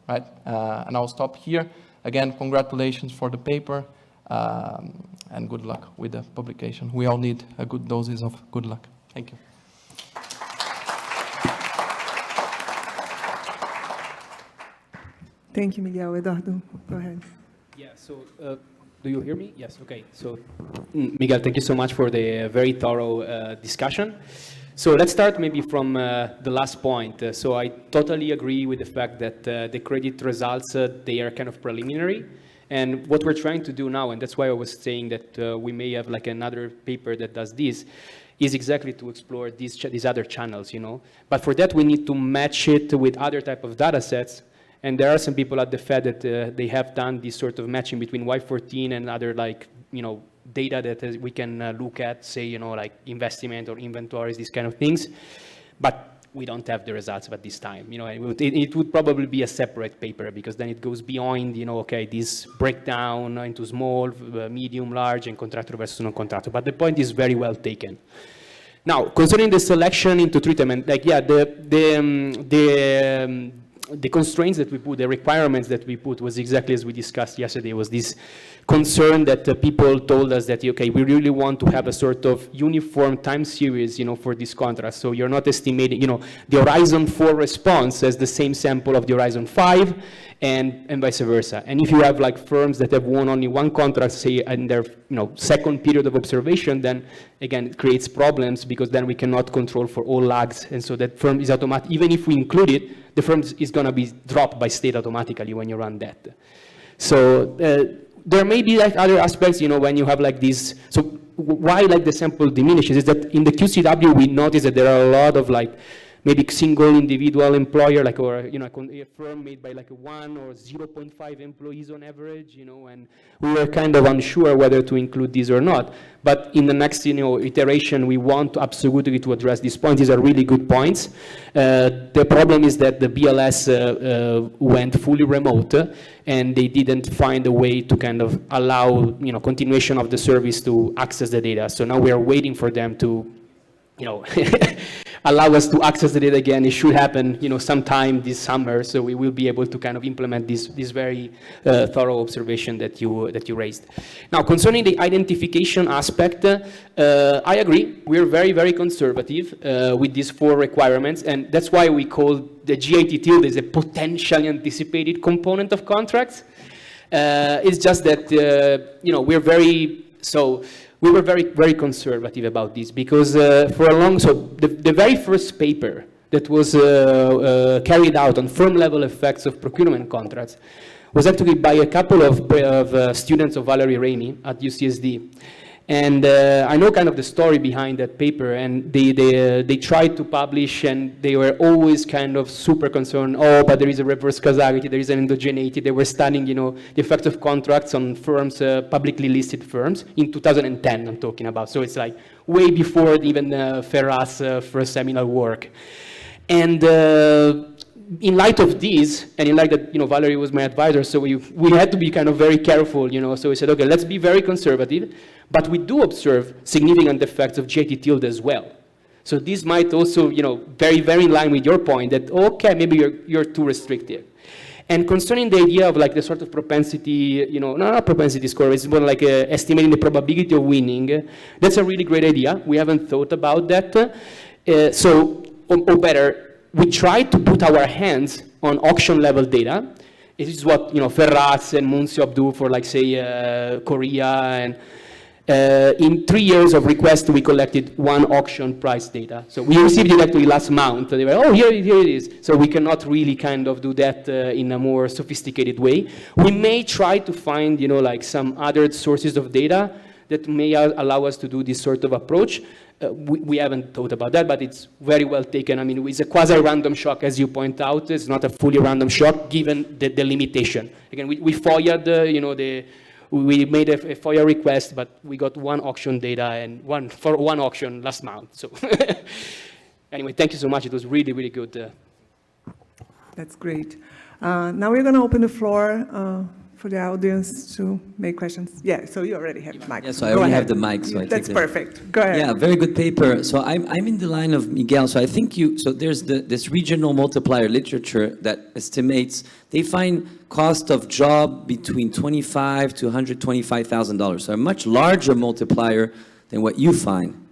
right? And I'll stop here. Again, congratulations for the paper, and good luck with the publication. We all need a good doses of good luck. Thank you. Thank you, Miguel. Eduardo, go ahead. Yeah, so do you hear me? Yes, okay. So Miguel, thank you so much for the very thorough discussion. So let's start maybe from the last point. So I totally agree with the fact that the credit results, they are kind of preliminary. And what we're trying to do now, and that's why I was saying that we may have like another paper that does this, is exactly to explore these other channels, you know. But for that, we need to match it with other type of data sets. And there are some people at the Fed that they have done this sort of matching between Y14 and other like, you know, data that we can look at, say, you know, like investment or inventories, these kind of things. But we don't have the results at this time. You know, it would probably be a separate paper because then it goes beyond, you know, okay, this breakdown into small, medium, large, and contractor versus non-contractor. But the point is very well taken. Now, concerning the selection into treatment, like, yeah, the constraints that we put, the requirements that we put was exactly as we discussed yesterday, was this concern that people told us that, okay, we really want to have a sort of uniform time series, you know, for this contrast. So you're not estimating, you know, the Horizon 4 response as the same sample of the Horizon 5 and vice versa. And if you have like firms that have won only one contract, say, in their, you know, second period of observation, then again, it creates problems because then we cannot control for all lags. And so that firm is automatic, even if we include it, the firm is going to be dropped by state automatically when you run that. So there may be like other aspects, you know, when you have like these. So why like the sample diminishes is that in the QCW we notice that there are a lot of like maybe single individual employer, like, or, you know, a firm made by like a 1 or 0.5 employees on average, you know, and we were kind of unsure whether to include these or not. But in the next, you know, iteration, we want absolutely to address these points. These are really good points. The problem is that the BLS went fully remote, and they didn't find a way to kind of allow, you know, continuation of the service to access the data. So now we are waiting for them to, you know, allow us to access the data again. It should happen, you know, sometime this summer, so we will be able to kind of implement this very thorough observation that you raised. Now, concerning the identification aspect, I agree. We're very, very conservative with these 4 requirements, and that's why we call the GIT tilde as a potentially anticipated component of contracts. It's just that, you know, we were very, very conservative about this because for a long, so the very first paper that was carried out on firm level effects of procurement contracts was actually by a couple of students of Valerie Rainey at UCSD. And I know kind of the story behind that paper, and they tried to publish, and they were always kind of super concerned, oh, but there is a reverse causality, there is an endogeneity. They were studying, you know, the effect of contracts on firms, publicly listed firms, in 2010 I'm talking about. So it's like way before even Ferrat's first seminal work. And in light of this, and in light that, you know, Valerie was my advisor, so we had to be kind of very careful, you know, so we said, okay, let's be very conservative, but we do observe significant effects of GIT tilde as well. So this might also, you know, very, very in line with your point that, okay, maybe you're too restrictive. And concerning the idea of like the sort of propensity, you know, not propensity score, it's more like estimating the probability of winning, that's a really great idea. We haven't thought about that. Or better, we try to put our hands on auction level data. This is what, you know, Ferraz and Munsiop do for, like, say, Korea. And in 3 years of request, we collected 1 auction price data. So we received it actually last month. They were, oh, here it is. So we cannot really kind of do that in a more sophisticated way. We may try to find, you know, like some other sources of data that may allow us to do this sort of approach. We haven't thought about that, but it's very well taken. I mean, it's a quasi-random shock, as you point out. It's not a fully random shock, given the limitation. Again, we FOIA'd, you know, we made a FOIA request, but we got 1 auction data and for one auction last month. So anyway, thank you so much. It was really, really good. That's great. Now we're going to open the floor for the audience to make questions. Yeah, so you already have the mic. Yeah, so I already have the mic. So That's perfect. Go ahead. Yeah, very good paper. So I'm in the line of Miguel. So I think so there's this regional multiplier literature that estimates, they find cost of job between $25,000 to $125,000. So a much larger multiplier than what you find.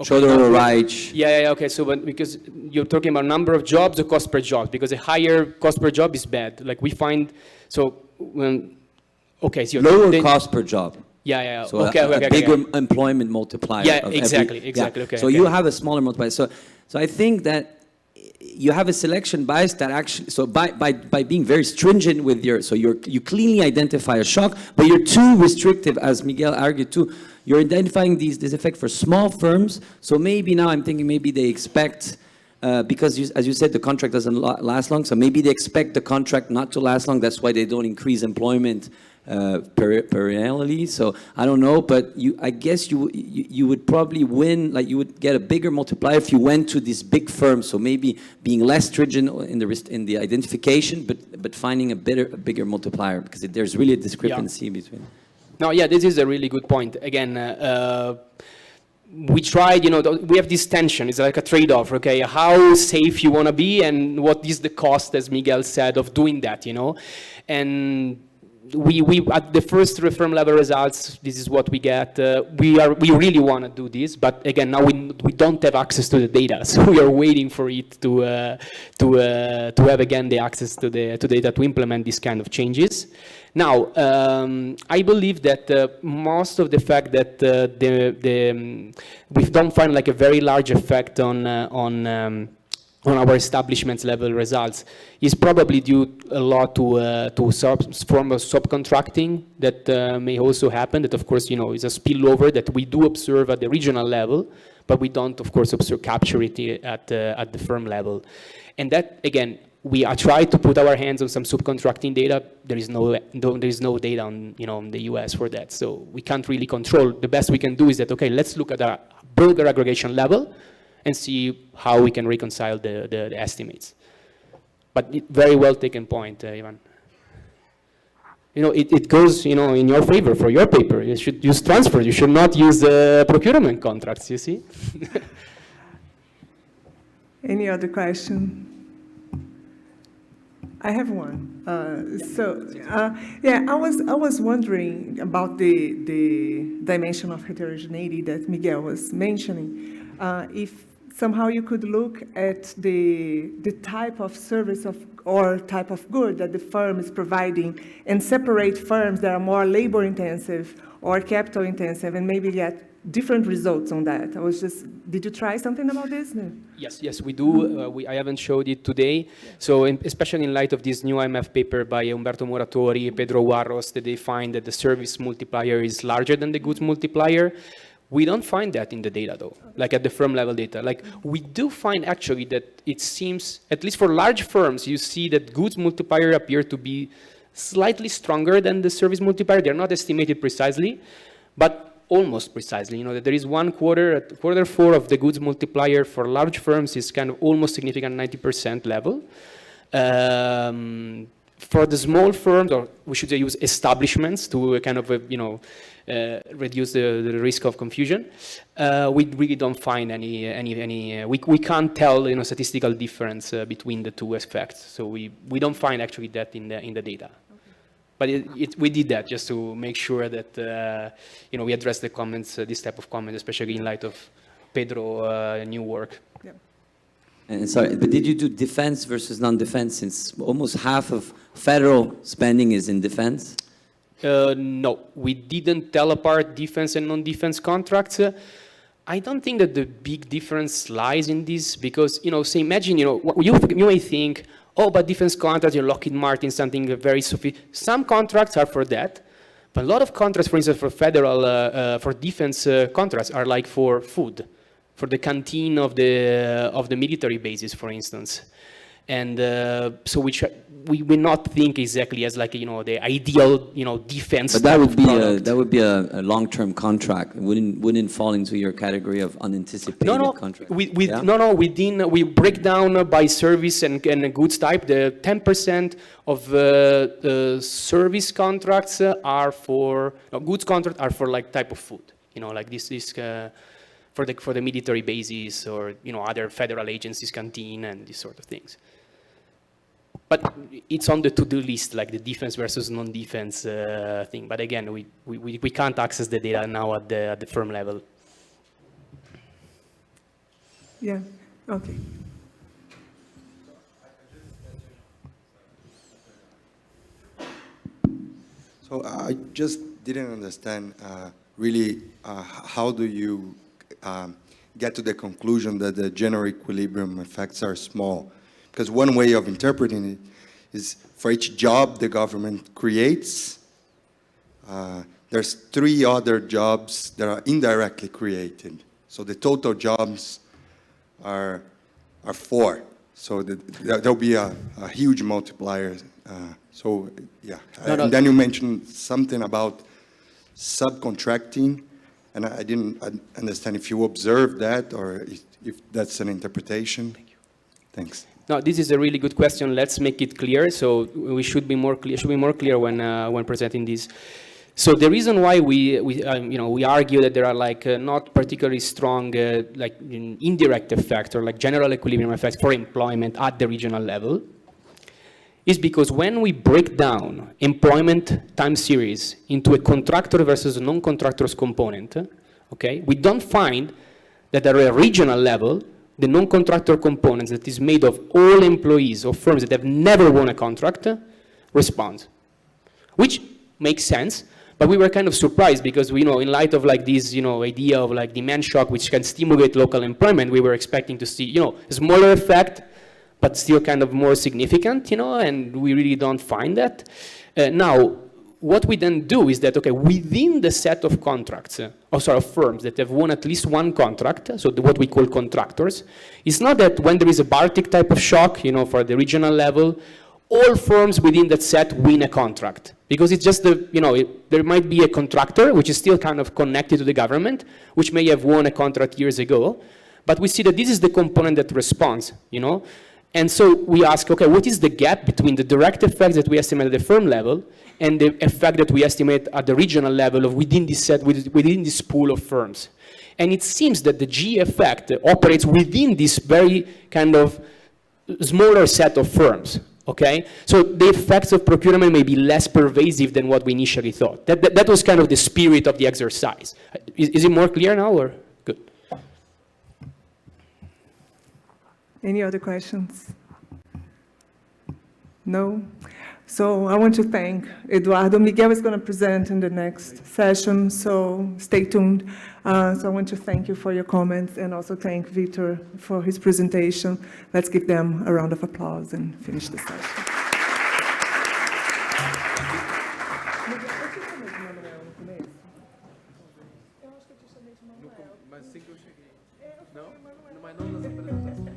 Okay, Reich. Yeah, okay. So because you're talking about number of jobs or cost per job, because a higher cost per job is bad. Like we find, so when, okay, so lower cost per job. Yeah. So okay, a bigger employment multiplier. Yeah, exactly. Okay. So you have a smaller multiplier. So I think that you have a selection bias that actually, so by being very stringent with you cleanly identify a shock, but you're too restrictive, as Miguel argued too. You're identifying this effect for small firms. So maybe now I'm thinking maybe they expect, because as you said, the contract doesn't last long. So maybe they expect the contract not to last long. That's why they don't increase employment perennially. So I don't know, but I guess you would probably win, like you would get a bigger multiplier if you went to these big firms. So maybe being less stringent in the identification, but finding a bigger multiplier, because there's really a discrepancy between. No, yeah, this is a really good point. Again, we tried, you know, we have this tension. It's like a trade-off, okay? How safe you want to be, and what is the cost, as Miguel said, of doing that, you know? And we at the first firm level results, this is what we get. We really want to do this, but again, now we don't have access to the data, so we are waiting for it to have again the access to the data to implement these kind of changes. Now, I believe that most of the fact that we don't find like a very large effect on our establishments level results is probably due a lot to form of subcontracting that may also happen. That of course, you know, is a spillover that we do observe at the regional level, but we don't, of course, capture it at the firm level. And that, again, we are trying to put our hands on some subcontracting data. There is no data on, on the US for that. So we can't really control. The best we can do is that, okay, let's look at a broader aggregation level and see how we can reconcile the estimates. But very well taken point, Ivan. It goes, in your favor for your paper. You should use transfer. You should not use procurement contracts, you see? Any other question? I have one. I was wondering about the dimension of heterogeneity that Miguel was mentioning. If somehow you could look at the type of service or type of good that the firm is providing and separate firms that are more labor intensive or capital intensive and maybe get different results on that. Did you try something about this? No. Yes, we do. I haven't showed it today. So especially in light of this new IMF paper by Umberto Muratori, Pedro Warros, that they find that the service multiplier is larger than the goods multiplier. We don't find that in the data, though, like at the firm level data. Like, we do find actually that it seems, at least for large firms, you see that goods multiplier appear to be slightly stronger than the service multiplier. They're not estimated precisely, but almost precisely. That there is quarter four of the goods multiplier for large firms is kind of almost significant 90% level. For the small firms, or we should say use establishments to kind of, reduce the risk of confusion. We really don't find any we can't tell, statistical difference between the two effects. So we don't find actually that in the data. Okay. But we did that just to make sure that, we address the comments, this type of comment, especially in light of Pedro new work. Yeah. And sorry, but did you do defense versus non-defense, since almost half of federal spending is in defense? No, we didn't tell apart defense and non-defense contracts. I don't think that the big difference lies in this because, say imagine, you may think, oh, but defense contracts, Lockheed Martin, something very sophisticated. Some contracts are for that, but a lot of contracts, for instance, for federal, for defense contracts are like for food, for the canteen of the military bases, for instance. And so we will not think exactly as like, the ideal, defense. But that would be a long-term contract. It wouldn't fall into your category of unanticipated contract. We break down by service and goods type. The 10% of service contracts are for, goods contracts are for like type of food. Like this for the military bases or, other federal agencies, canteen and these sort of things. But it's on the to-do list, like the defense versus non-defense thing. But again, we can't access the data now at the firm level. Yeah, okay. So I just didn't understand really how do you get to the conclusion that the general equilibrium effects are small? Because one way of interpreting it is for each job the government creates, there's 3 other jobs that are indirectly created. So the total jobs are 4. So there'll be a huge multiplier. And then you mentioned something about subcontracting, and I didn't understand if you observed that or if that's an interpretation. Thank you. Thanks. No, this is a really good question. Let's make it clear. So we should be more clear when presenting this. So the reason why we argue that there are like not particularly strong like indirect effects or like general equilibrium effects for employment at the regional level is because when we break down employment time series into a contractor versus non-contractors component, okay, we don't find that at a regional level the non-contractor components that is made of all employees of firms that have never won a contract respond, which makes sense. But we were kind of surprised because we know in light of like this, idea of like demand shock, which can stimulate local employment, we were expecting to see, a smaller effect, but still kind of more significant, and we really don't find that. Now, what we then do is that, okay, within the set of contracts, of firms that have won at least one contract, so what we call contractors, it's not that when there is a Baltic type of shock, for the regional level, all firms within that set win a contract. Because it's just there might be a contractor, which is still kind of connected to the government, which may have won a contract years ago, but we see that this is the component that responds, And so we ask, okay, what is the gap between the direct effects that we estimate at the firm level and the effect that we estimate at the regional level of within this set, within this pool of firms? And it seems that the G effect operates within this very kind of smaller set of firms, okay? So the effects of procurement may be less pervasive than what we initially thought. That was kind of the spirit of the exercise. Is it more clear now, or? Good. Any other questions? No? So I want to thank Eduardo. Miguel is going to present in the next session, so stay tuned. So I want to thank you for your comments and also thank Victor for his presentation. Let's give them a round of applause and finish the session. Mas assim que eu cheguei. Não, mas não nas apresentações.